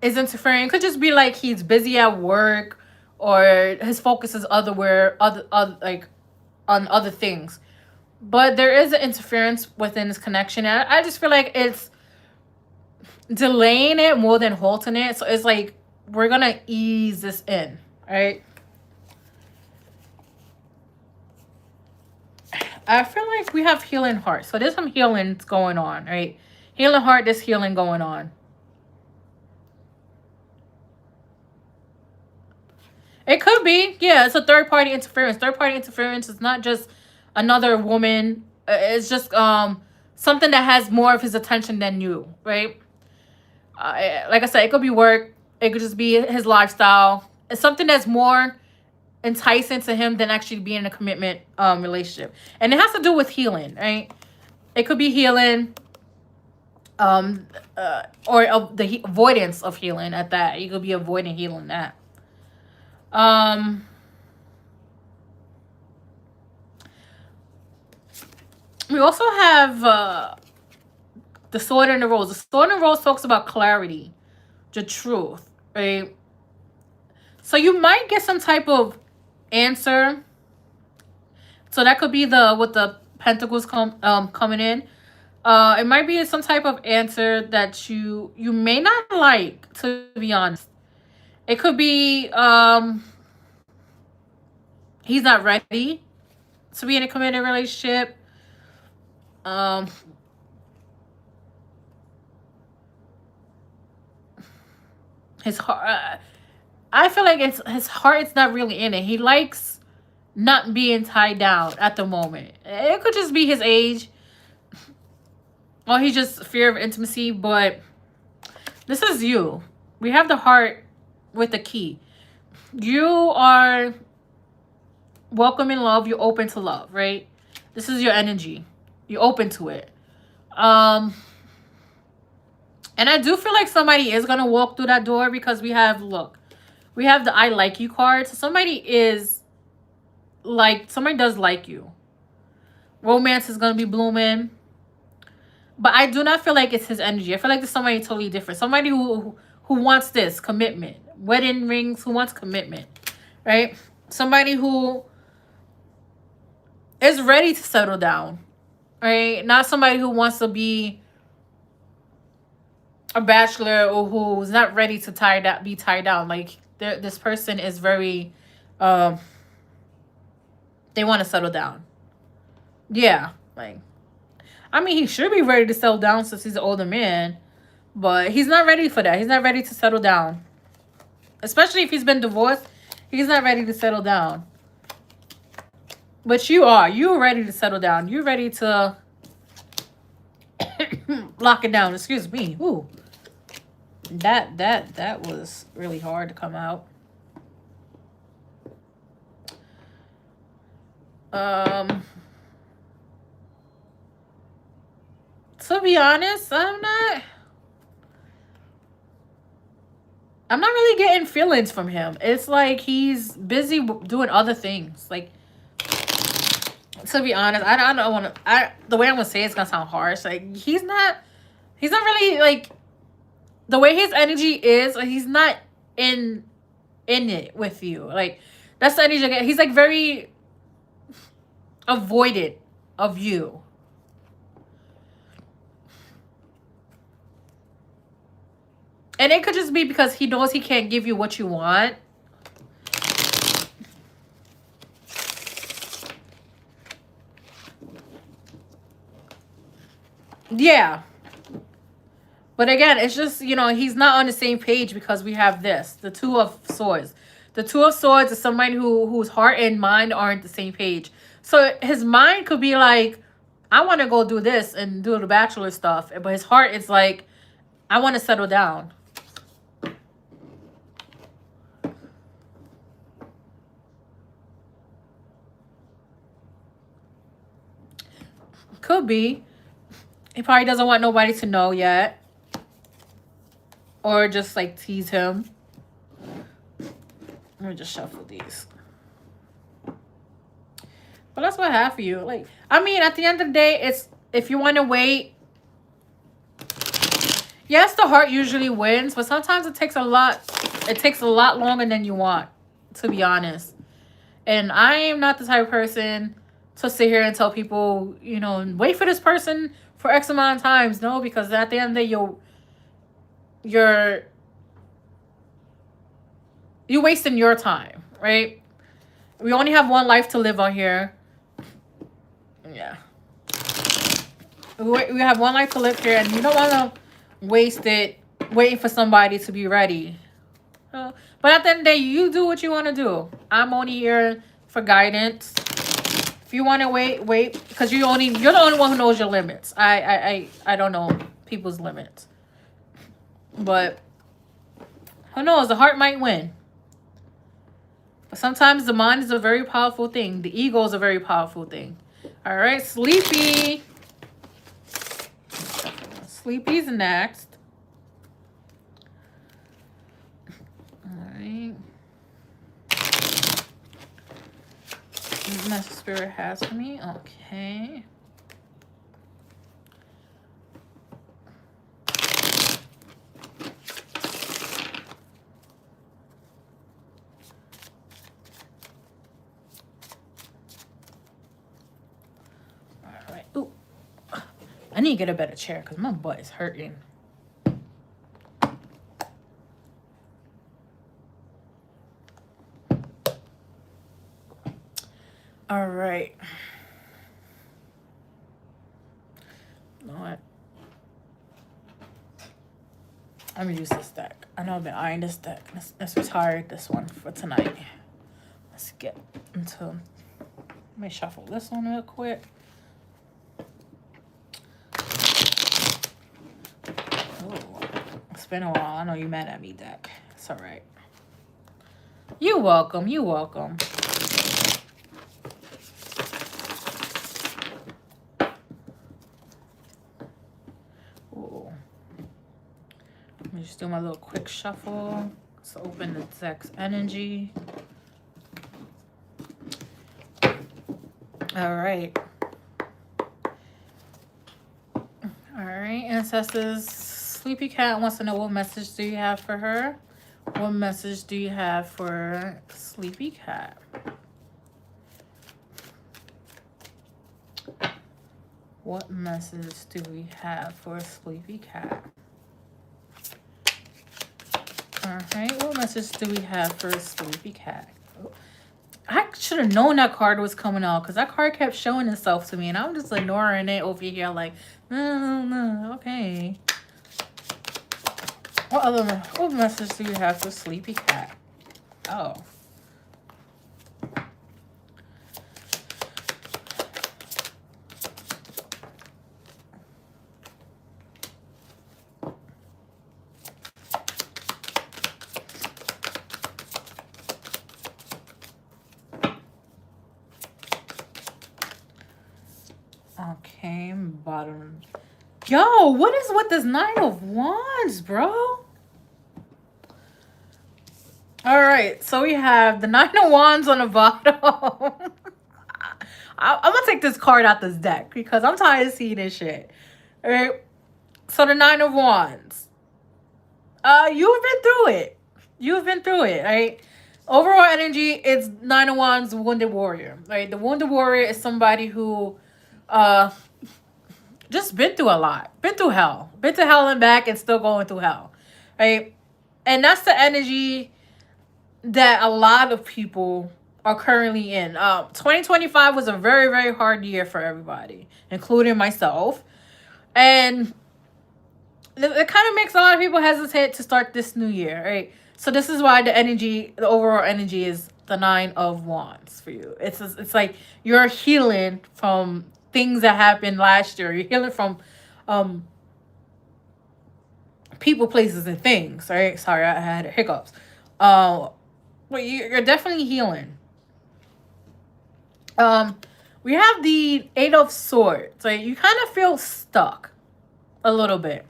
interfering. It could just be like he's busy at work, or his focus is other like on other things. But there is an interference within this connection, and I just feel like it's delaying it more than halting it. So it's like, we're gonna ease this in, right? I feel like we have healing heart. So there's some healing going on, right? Healing heart, there's healing going on. It could be. Yeah, it's a third-party interference. Third-party interference is not just another woman. It's just something that has more of his attention than you, right? Like I said, it could be work. It could just be his lifestyle. It's something that's more enticing to him than actually being in a commitment relationship. And it has to do with healing, right? It could be healing, or the avoidance of healing at that. You could be avoiding healing that. We also have the Sword and the Rose. The Sword and the Rose talks about clarity, the truth, right? So you might get some type of answer. So that could be with the Pentacles coming in. It might be some type of answer that you may not like, to be honest. It could be he's not ready to be in a committed relationship. His heart, I feel like his heart is not really in it. He likes not being tied down at the moment. It could just be his age, or he just fear of intimacy. But this is you. We have the heart with the key. You are welcoming love. You're open to love, right? This is your energy. You're open to it. And I do feel like somebody is going to walk through that door because we have, look, we have the I like you card. So somebody is like, somebody does like you. Romance is going to be blooming. But I do not feel like it's his energy. I feel like there's somebody totally different. Somebody who wants this commitment. Wedding rings, who wants commitment, right? Somebody who is ready to settle down, right? Not somebody who wants to be a bachelor or who's not ready to be tied down. Like, this person is very, they want to settle down. Yeah, like, I mean, he should be ready to settle down since he's an older man, but he's not ready for that. He's not ready to settle down. Especially if he's been divorced, he's not ready to settle down. But you are. You're ready to settle down. You're ready to lock it down. Excuse me. Ooh. That was really hard to come out. To be honest, I'm not really getting feelings from him. It's like he's busy doing other things. Like, to be honest, I don't want to. The way I'm gonna say it's gonna sound harsh. Like, he's not really, like, the way his energy is. Like, he's not in it with you. Like, that's the energy. He's like very avoided of you. And it could just be because he knows he can't give you what you want. Yeah. But again, it's just, you know, he's not on the same page because we have this. The Two of Swords. The Two of Swords is somebody whose heart and mind aren't the same page. So his mind could be like, I want to go do this and do the bachelor stuff. But his heart is like, I want to settle down. Could be. He probably doesn't want nobody to know yet. Or just, like, tease him. Let me just shuffle these. But that's what I have for you. Like, I mean, at the end of the day, it's, if you want to wait. Yes, the heart usually wins. But sometimes it takes a lot longer than you want. To be honest. And I am not the type of person to sit here and tell people, you know, wait for this person for X amount of times. No, because at the end of the day, you're wasting your time, right? We only have one life to live on here. Yeah. We have one life to live here, and you don't want to waste it waiting for somebody to be ready. But at the end of the day, you do what you want to do. I'm only here for guidance. If you want to wait, because you're the only one who knows your limits. I don't know people's limits. But who knows? The heart might win. But sometimes the mind is a very powerful thing. The ego is a very powerful thing. All right, Sleepy. Sleepy's next. All right. My spirit has for me. Okay. I need to get a better chair because my butt is hurting. All right. You know what? I'm going to use this deck. I know I've been eyeing this deck. Let's retire this one for tonight. Let's get into... Let me shuffle this one real quick. It's been a while. I know you're mad at me, deck. It's all right. You're welcome. You're welcome. just do my little quick shuffle. Let's open the deck's energy. All right. All right, ancestors. Sleepy Cat wants to know, what message do you have for her? What message do you have for Sleepy Cat? What message do we have for Sleepy Cat? All right, what message do we have for Sleepy Cat? I should have known that card was coming out because that card kept showing itself to me, and I'm just ignoring it over here like, no, okay. What message do you have for Sleepy Cat? Oh. Okay, bottom. Yo, what is with this Nine of Wands, bro? All right, so we have the Nine of Wands on the bottom. I'm going to take this card out this deck because I'm tired of seeing this shit. All right, so the Nine of Wands. You've been through it. You've been through it, right? Overall energy, it's Nine of Wands, Wounded Warrior, right? The Wounded Warrior is somebody who just been through a lot. Been through hell. Been to hell and back and still going through hell, right? And that's the energy that a lot of people are currently in. 2025 was a very, very hard year for everybody, including myself. And it kind of makes a lot of people hesitate to start this new year, right? So this is why the overall energy is the Nine of Wands for you. It's like you're healing from things that happened last year. You're healing from people, places, and things, right? Sorry, I had hiccups. But you're definitely healing. We have the Eight of Swords, right? You kind of feel stuck a little bit,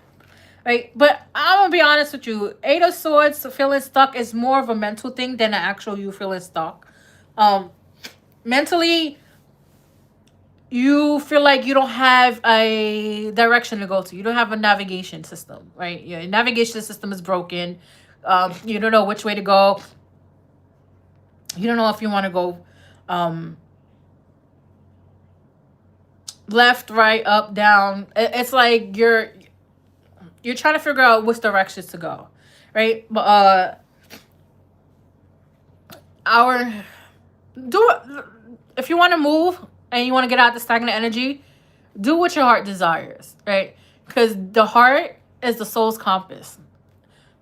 right? But I'm gonna be honest with you. Eight of Swords, feeling stuck is more of a mental thing than an actual you feeling stuck. Mentally, you feel like you don't have a direction to go to. You don't have a navigation system, right? Your navigation system is broken. You don't know which way to go. You don't know if you want to go left, right, up, down. It's like you're trying to figure out which directions to go, right? But if you want to move and you want to get out the stagnant energy, do what your heart desires, right? Because the heart is the soul's compass.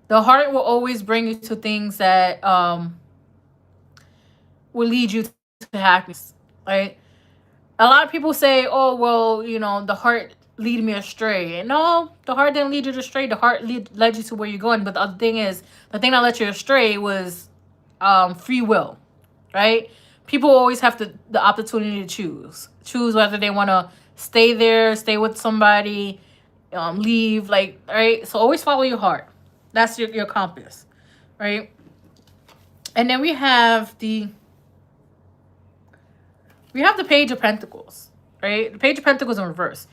The heart will always bring you to things that will lead you to happiness, right? A lot of people say, oh, well, you know, the heart lead me astray. And no, the heart didn't lead you astray. The heart led you to where you're going. But the other thing is, the thing that led you astray was free will, right? People always have the opportunity to choose whether they want to stay there, stay with somebody, leave, like, right? So always follow your heart. That's your compass, right? And then we have the Page of Pentacles, right? The Page of Pentacles in reverse.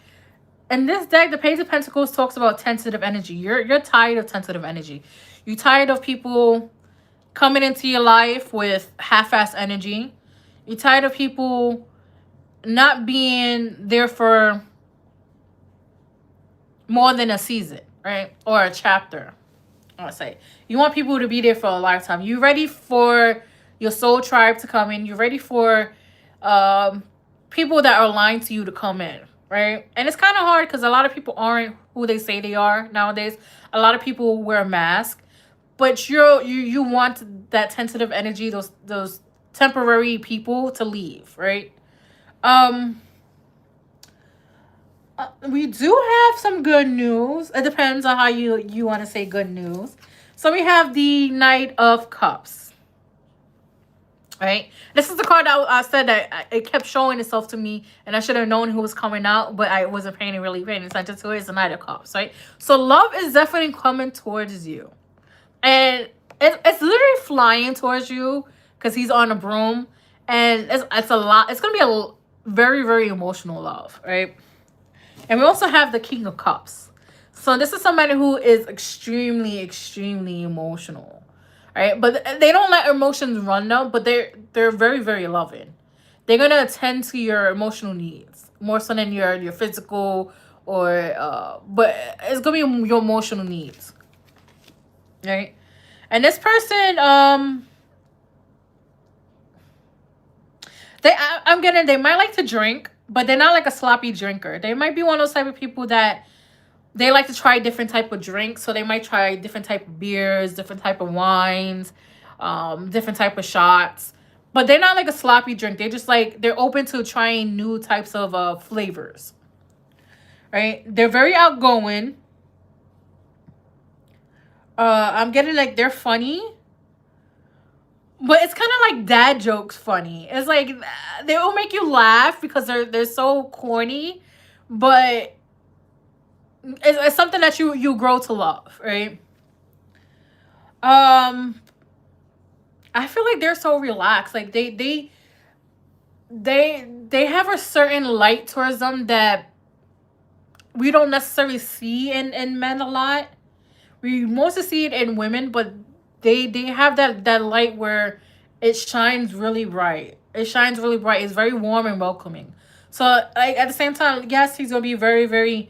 In this deck, the Page of Pentacles talks about tentative energy. You're tired of tentative energy. You're tired of people coming into your life with half-assed energy. You're tired of people not being there for more than a season, right? Or a chapter, I would say. You want people to be there for a lifetime. You're ready for your soul tribe to come in. You're ready for people that are aligned to you to come in, right? And it's kind of hard because a lot of people aren't who they say they are nowadays. A lot of people wear a mask, but you want that tentative energy, those temporary people to leave, right? We do have some good news. It depends on how you want to say good news. So we have the Knight of Cups. Right? This is the card that I said that it kept showing itself to me, and I should have known who was coming out, but I wasn't really paying attention to it. It's the Knight of Cups, right? So love is definitely coming towards you. And it's literally flying towards you because he's on a broom. And it's a lot. It's going to be a very, very emotional love, right? And we also have the King of Cups. So this is somebody who is extremely, extremely emotional, right? But they don't let emotions run them, but they're very, very loving. They're going to attend to your emotional needs more so than your physical but it's going to be your emotional needs, right? And this person, they might like to drink, but they're not like a sloppy drinker. They might be one of those type of people that they like to try different type of drinks. So they might try different type of beers, different type of wines, different type of shots. But they're not like a sloppy drink. They're just like, they're open to trying new types of flavors, right? They're very outgoing. I'm getting like they're funny. But it's kind of like dad jokes funny. It's like they will make you laugh because they're so corny, but it's something that you grow to love, right? I feel like they're so relaxed. Like they have a certain light towards them that we don't necessarily see in men a lot. We mostly see it in women, but they have that light where it shines really bright. It shines really bright. It's very warm and welcoming. So like at the same time, yes, he's gonna be very, very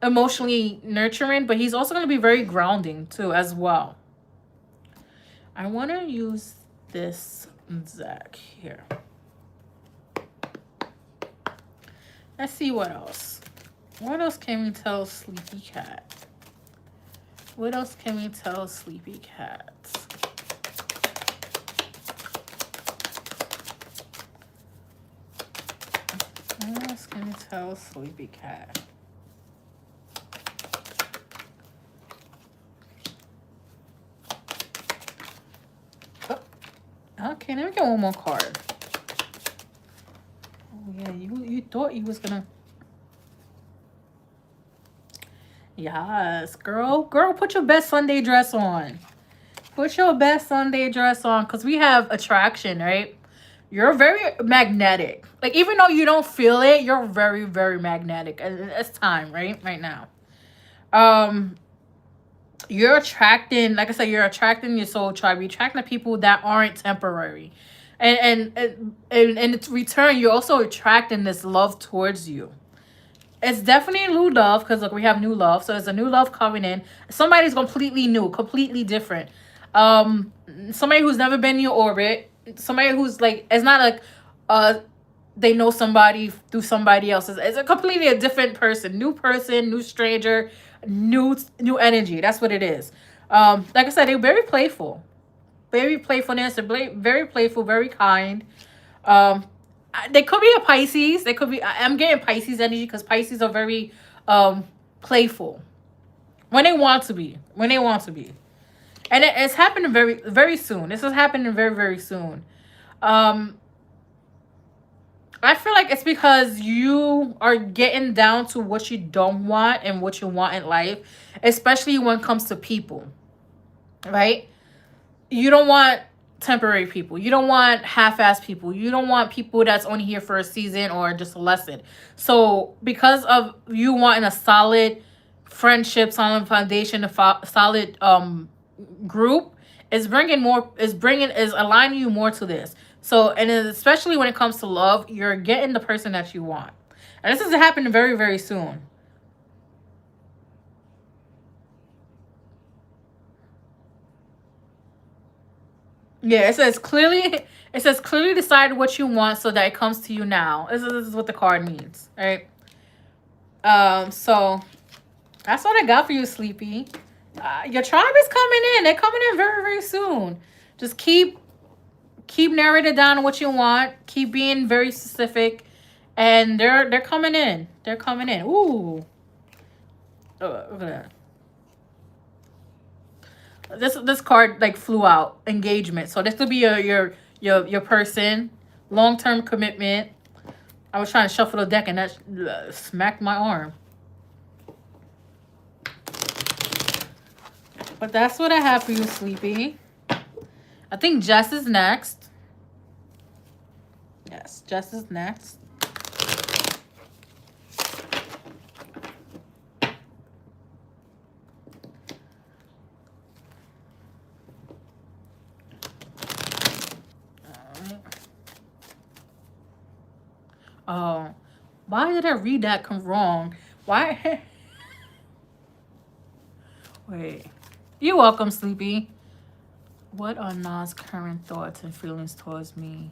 emotionally nurturing, but he's also gonna be very grounding too as well. I wanna use this deck here. Let's see what else. What else can we tell Sleepy Cat? What else can we tell Sleepy Cats? What else can we tell Sleepy Cat? Oh, okay, let me get one more card. Oh yeah, you thought you was gonna. Yes, girl, put your best Sunday dress on. Put your best Sunday dress on, because we have attraction, right? You're very magnetic. Like, even though you don't feel it, you're very, very magnetic. And it's time, right? Right now. You're attracting, like I said, you're attracting your soul tribe. You're attracting the people that aren't temporary. And in return, you're also attracting this love towards you. It's definitely new love, because look, we have new love. So it's a new love coming in. Somebody's completely new, completely different. Somebody who's never been in your orbit. Somebody who's like, it's not like they know somebody through somebody else. It's a completely a different person, new stranger, new energy. That's what it is. Like I said, they're very playful, very playfulness. They're very playful, very kind. They could be a Pisces. They could be. I'm getting Pisces energy because Pisces are very playful when they want to be. When they want to be, and it's happening very, very soon. This is happening very, very soon. I feel like it's because you are getting down to what you don't want and what you want in life, especially when it comes to people, right? You don't want temporary people. You don't want half-ass people. You don't want people that's only here for a season or just a lesson. So because of you wanting a solid friendship, solid foundation, a solid group, is aligning you more to this. So, and especially when it comes to love, you're getting the person that you want. And this is happening very, very soon. Yeah, it says clearly decide what you want so that it comes to you now. This is what the card means, right? So that's what I got for you, Sleepy. Your tribe is coming in. They're coming in very, very soon. Just keep narrowing it down on what you want. Keep being very specific, and they're coming in. They're coming in. Ooh. Look at that. This card like flew out. Engagement. So this could be your person. Long-term commitment. I was trying to shuffle the deck and that smacked my arm. But that's what I have for you, Sleepy. I think Jess is next. Yes, Jess is next. Oh, why did I read that wrong? Why? Wait. You're welcome, Sleepy. What are Nas' current thoughts and feelings towards me?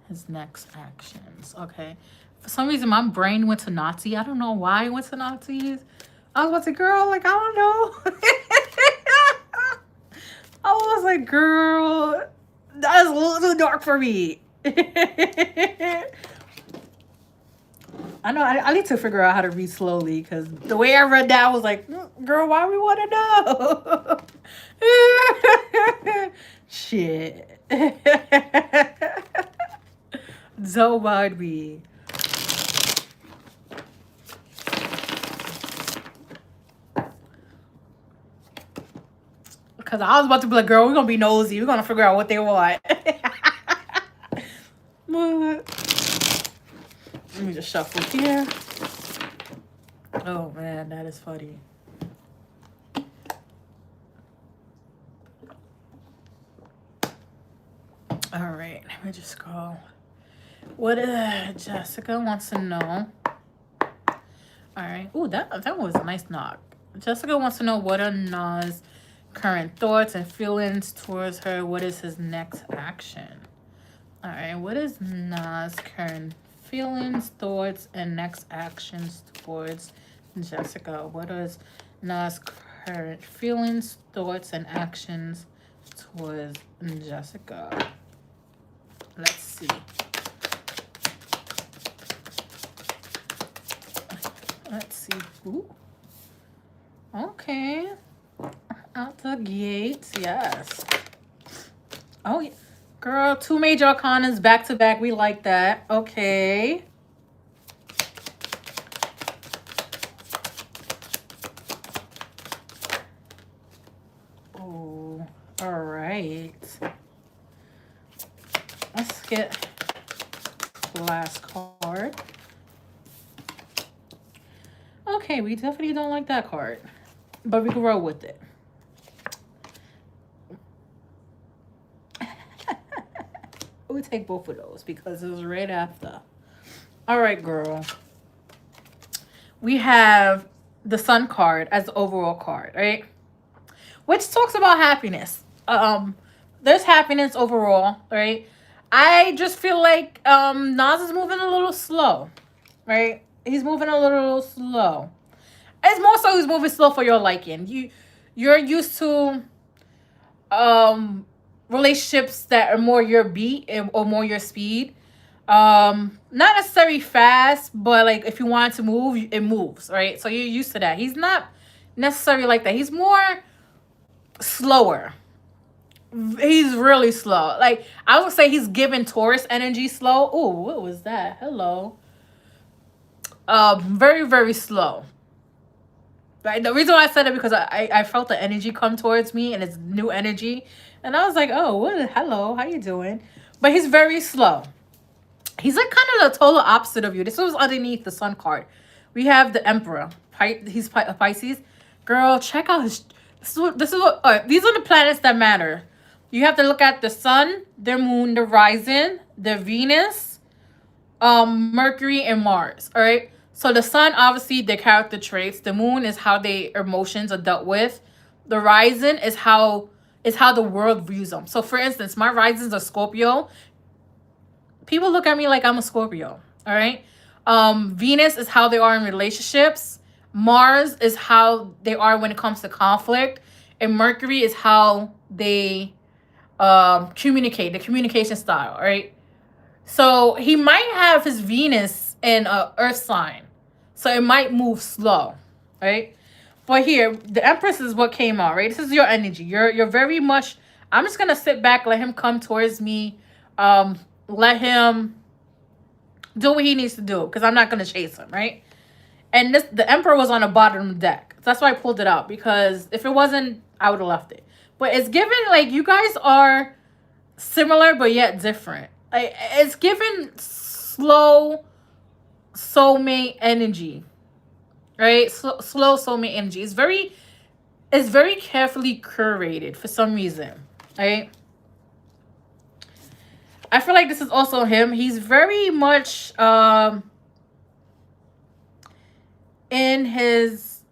His next actions. Okay. For some reason, my brain went to Nazi. I don't know why it went to Nazis. I was about to, girl, like, I don't know. I was like, girl, that's a little too dark for me. I know, I need to figure out how to read slowly because the way I read that, I was like, girl, why we want to know? Shit. So mind me. Because I was about to be like, girl, we're going to be nosy. We're going to figure out what they want. Let me just shuffle here. Oh, man, that is funny. All right, let me just go. What Jessica wants to know. All right. Ooh, that was a nice knock. Jessica wants to know what are Nas' current thoughts and feelings towards her. What is his next action? All right. What is Nas' current feelings, thoughts, and next actions towards Jessica? What is Nas' current feelings, thoughts, and actions towards Jessica? Let's see. Let's see. Ooh. Okay. Out the gates, yes. Oh, yeah. Girl, 2 major arcanas back to back. We like that. Okay. Oh, all right. Let's get the last card. Okay, we definitely don't like that card, but we can roll with it. We take both of those because it was right after. All right, girl. We have the Sun card as the overall card, right? Which talks about happiness. There's happiness overall, right? I just feel like Nas is moving a little slow, right? He's moving a little slow. It's more so he's moving slow for your liking. You're used to relationships that are more your beat or more your speed. Not necessarily fast, but like if you want it to move, it moves, right? So you're used to that. He's not necessarily like that. He's more slower. He's really slow. Like I would say he's giving Taurus energy slow. Oh, what was that? Hello. Very, very slow. Right. The reason why I said it because I felt the energy come towards me and it's new energy. And I was like, oh, what? Hello, how you doing? But he's very slow. He's like kind of the total opposite of you. This was underneath the Sun card. We have the Emperor. He's Pisces. Girl, check out his... This is what these are the planets that matter. You have to look at the Sun, the Moon, the Rising, the Venus, Mercury, and Mars. All right. So the Sun, obviously, their character traits. The Moon is how their emotions are dealt with. The Rising is how the world views them. So, for instance, my risings are Scorpio. People look at me like I'm a Scorpio. All right. Venus is how they are in relationships. Mars is how they are when it comes to conflict. And Mercury is how they communicate, the communication style. All right. So he might have his Venus in a earth sign. So it might move slow, right? But here, the Empress is what came out, right? This is your energy. You're very much. I'm just gonna sit back, let him come towards me, let him do what he needs to do, because I'm not gonna chase him, right? And the Emperor was on the bottom of the deck. So that's why I pulled it out, because if it wasn't, I would have left it. But it's given like you guys are similar but yet different. Like it's given slow soulmate energy, right? Slow soulmate energy. It's very carefully curated for some reason, right? I feel like this is also him. He's very much in his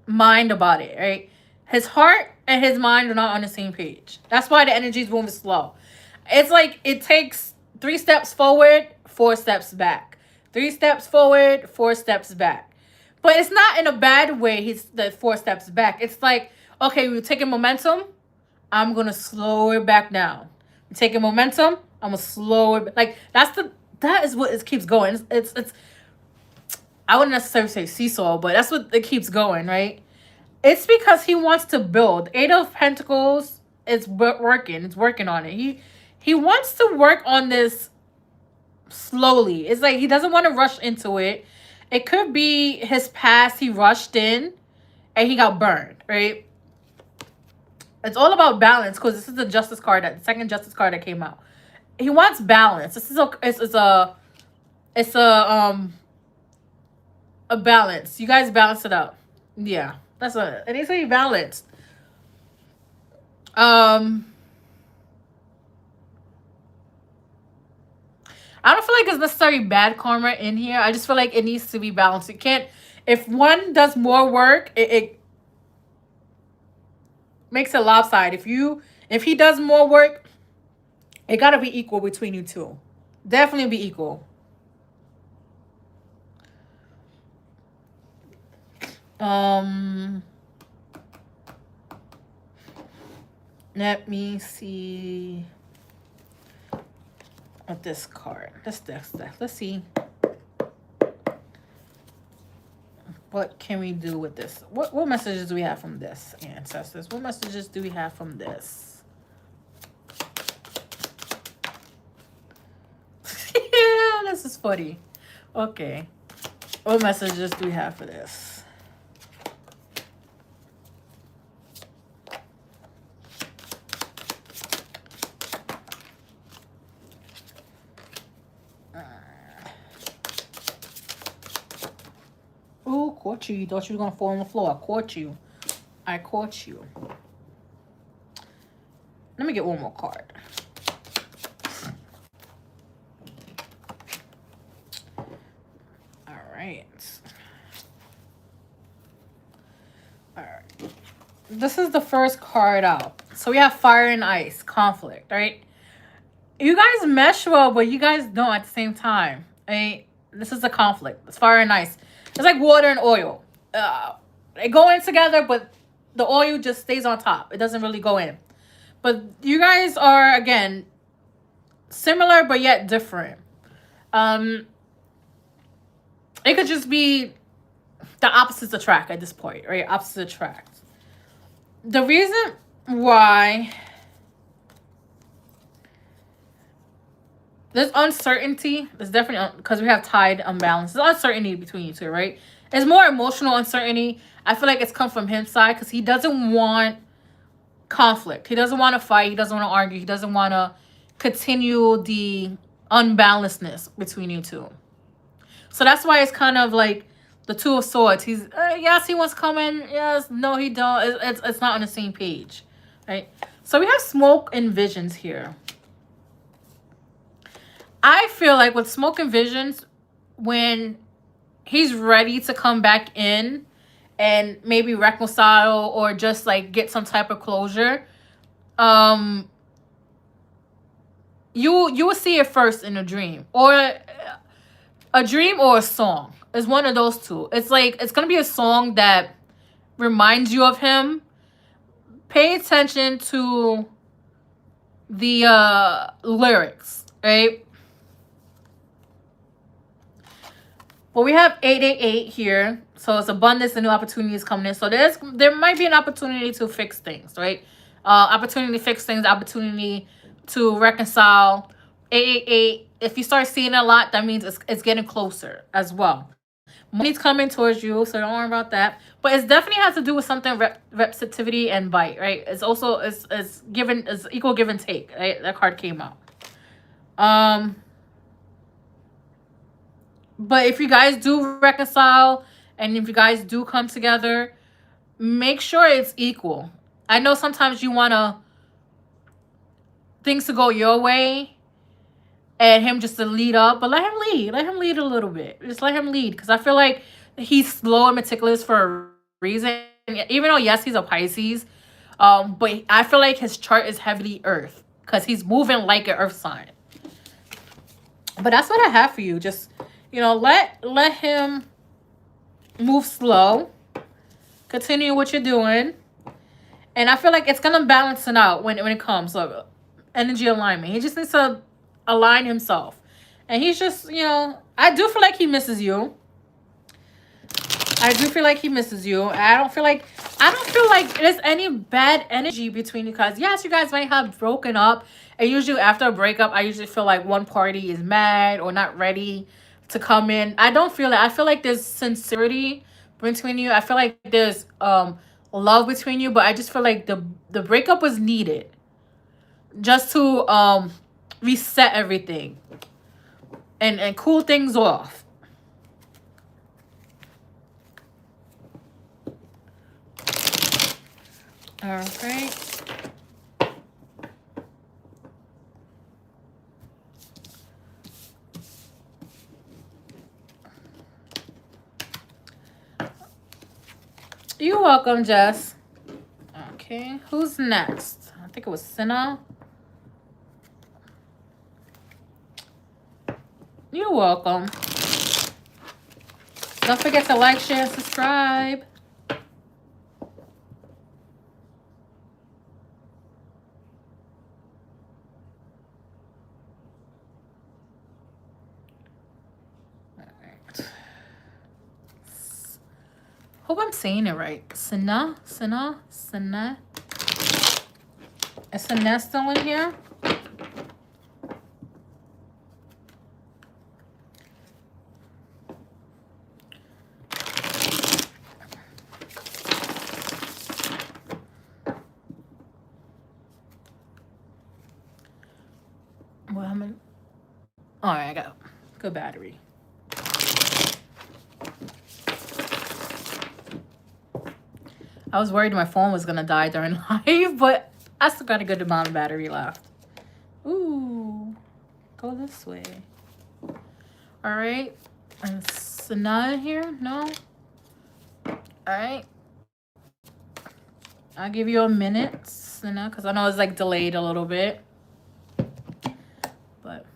mind about it, right? His heart and his mind are not on the same page. That's why the energy is moving slow. It's like it takes 3 steps forward, 4 steps back. 3 steps forward, 4 steps back. But it's not in a bad way. He's the 4 steps back. It's like, okay, we're taking momentum. I'm gonna slow it back down. We're taking momentum. I'm gonna slow it. Like that is what it keeps going. It's I wouldn't necessarily say seesaw, but that's what it keeps going, right? It's because he wants to build. 8 of Pentacles is working. It's working on it. He wants to work on this slowly. It's like he doesn't want to rush into it. It could be his past. He rushed in and he got burned, right? It's all about balance, because this is the Justice card, the second Justice card that came out. He wants balance. This is a balance. You guys balance it out. Yeah, that's it. It needs to be balanced. I don't feel like there's necessarily bad karma in here. I just feel like it needs to be balanced. It can't. If one does more work, it makes it lopsided. If he does more work, it gotta be equal between you two. Definitely be equal. Let me see what this card. Let's see. What can we do with this? What messages do we have from this, ancestors? What messages do we have from this? Yeah, this is funny. Okay. What messages do we have for this? Ooh, caught you. You thought you were going to fall on the floor. I caught you. I caught you. Let me get one more card. All right. All right. This is the first card out. So we have fire and ice, conflict, right? You guys mesh well, but you guys don't at the same time. Right? This is a conflict. It's fire and ice. It's like water and oil. They go in together, but the oil just stays on top. It doesn't really go in. But you guys are, again, similar but yet different. It could just be the opposites attract at this point, right? Opposites attract. The reason why there's uncertainty. There's definitely, because we have tied unbalance. There's uncertainty between you two, right? It's more emotional uncertainty. I feel like it's come from his side because he doesn't want conflict. He doesn't want to fight. He doesn't want to argue. He doesn't want to continue the unbalancedness between you two. So that's why it's kind of like the Two of Swords. He's, yes, he wants to come in. Yes, no, he don't. It's not on the same page, right? So we have smoke and visions here. I feel like with smoke and visions, when he's ready to come back in and maybe reconcile or just like get some type of closure, you will see it first in a dream or a song. It's one of those two. It's like it's gonna be a song that reminds you of him. Pay attention to the lyrics, right? But we have 888 here. So it's abundance and new opportunities coming in. So there might be an opportunity to fix things, right? Opportunity to fix things, opportunity to reconcile. 888, if you start seeing it a lot, that means it's getting closer as well. Money's coming towards you, so don't worry about that. But it definitely has to do with something receptivity and bite, right? It's also it's given it's equal give and take, right? That card came out. But if you guys do reconcile and if you guys do come together, make sure it's equal. I know sometimes you want things to go your way and him just to lead up, but let him lead. Let him lead a little bit. Just let him lead, because I feel like he's slow and meticulous for a reason. Even though, yes, he's a Pisces, but I feel like his chart is heavily Earth because he's moving like an Earth sign. But that's what I have for you. Just, let him move slow. Continue what you're doing. And I feel like it's going to balance it out when it comes. So, energy alignment. He just needs to align himself. And he's just, I do feel like he misses you. I don't feel like there's any bad energy between you guys. Yes, you guys might have broken up. And usually after a breakup, I usually feel like one party is mad or not ready to come in. I don't feel it. I feel like there's sincerity between you. I feel like there's love between you, but I just feel like the breakup was needed just to reset everything and cool things off. All right. You're welcome, Jess. Okay, who's next? I think it was Senna. You're welcome. Don't forget to like, share, and subscribe. Hope I'm saying it right. Senna. Is Senna still in here? Well, all right, I got good battery. I was worried my phone was gonna die during live, but I still got a good amount of battery left. Ooh, go this way. All right, and Senna here? No. All right. I'll give you a minute, Senna, because I know it's like delayed a little bit. But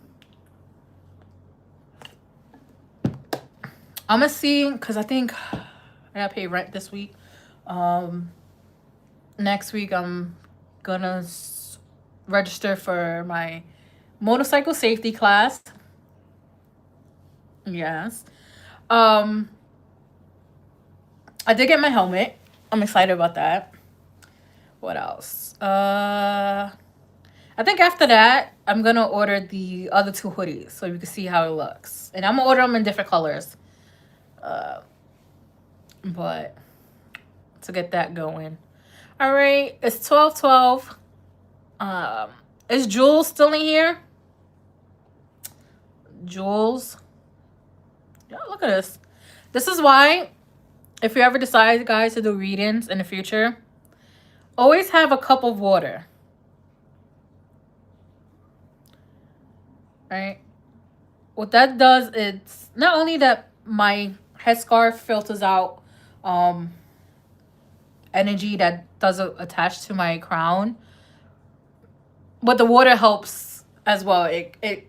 I'm gonna see, because I think I gotta pay rent this week. Next week I'm gonna register for my motorcycle safety class. Yes. I did get my helmet. I'm excited about that. What else? I think after that I'm gonna order the other 2 hoodies so you can see how it looks, and I'm gonna order them in different colors. But to get that going. All right, it's 12:12. Is Jules still in here? Jules. Yeah, look at this. This is why, if you ever decide, guys, to do readings in the future, always have a cup of water. Right? What that does is not only that my headscarf filters out energy that doesn't attach to my crown, but the water helps as well. It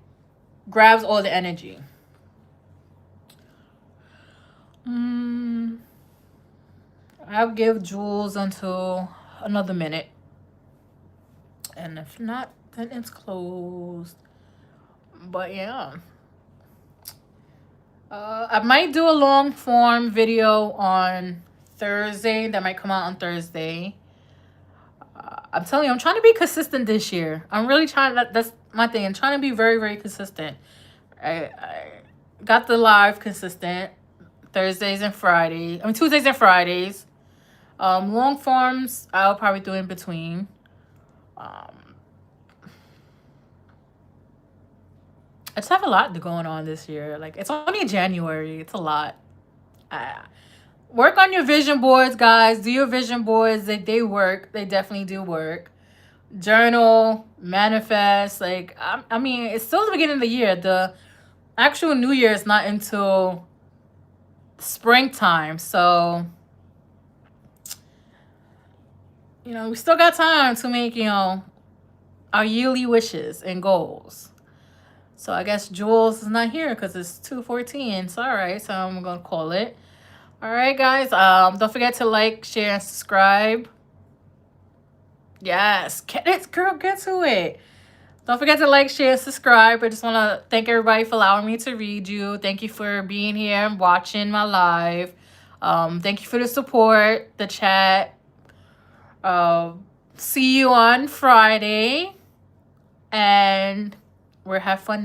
grabs all the energy. I'll give Jules until another minute, and if not, then it's closed. But yeah, I might do a long form video on Thursday. That might come out on Thursday. I'm telling you, I'm trying to be consistent this year. I'm really trying. That's my thing. I'm trying to be very, very consistent. I got the live consistent Thursdays and Fridays. I mean Tuesdays and Fridays. Long forms I'll probably do in between. I just have a lot going on this year. Like, it's only January. It's a lot. Work on your vision boards, guys. Do your vision boards. They work. They definitely do work. Journal, manifest. Like, I mean, it's still the beginning of the year. The actual New Year is not until springtime. So, you know, we still got time to make, you know, our yearly wishes and goals. So I guess Jules is not here because it's 2:14. So all right, so I'm gonna call it. All right, guys. Don't forget to like, share, and subscribe. Yes, girl, get to it. Don't forget to like, share, and subscribe. I just want to thank everybody for allowing me to read you. Thank you for being here and watching my live. Thank you for the support, the chat. See you on Friday, and we'll have fun.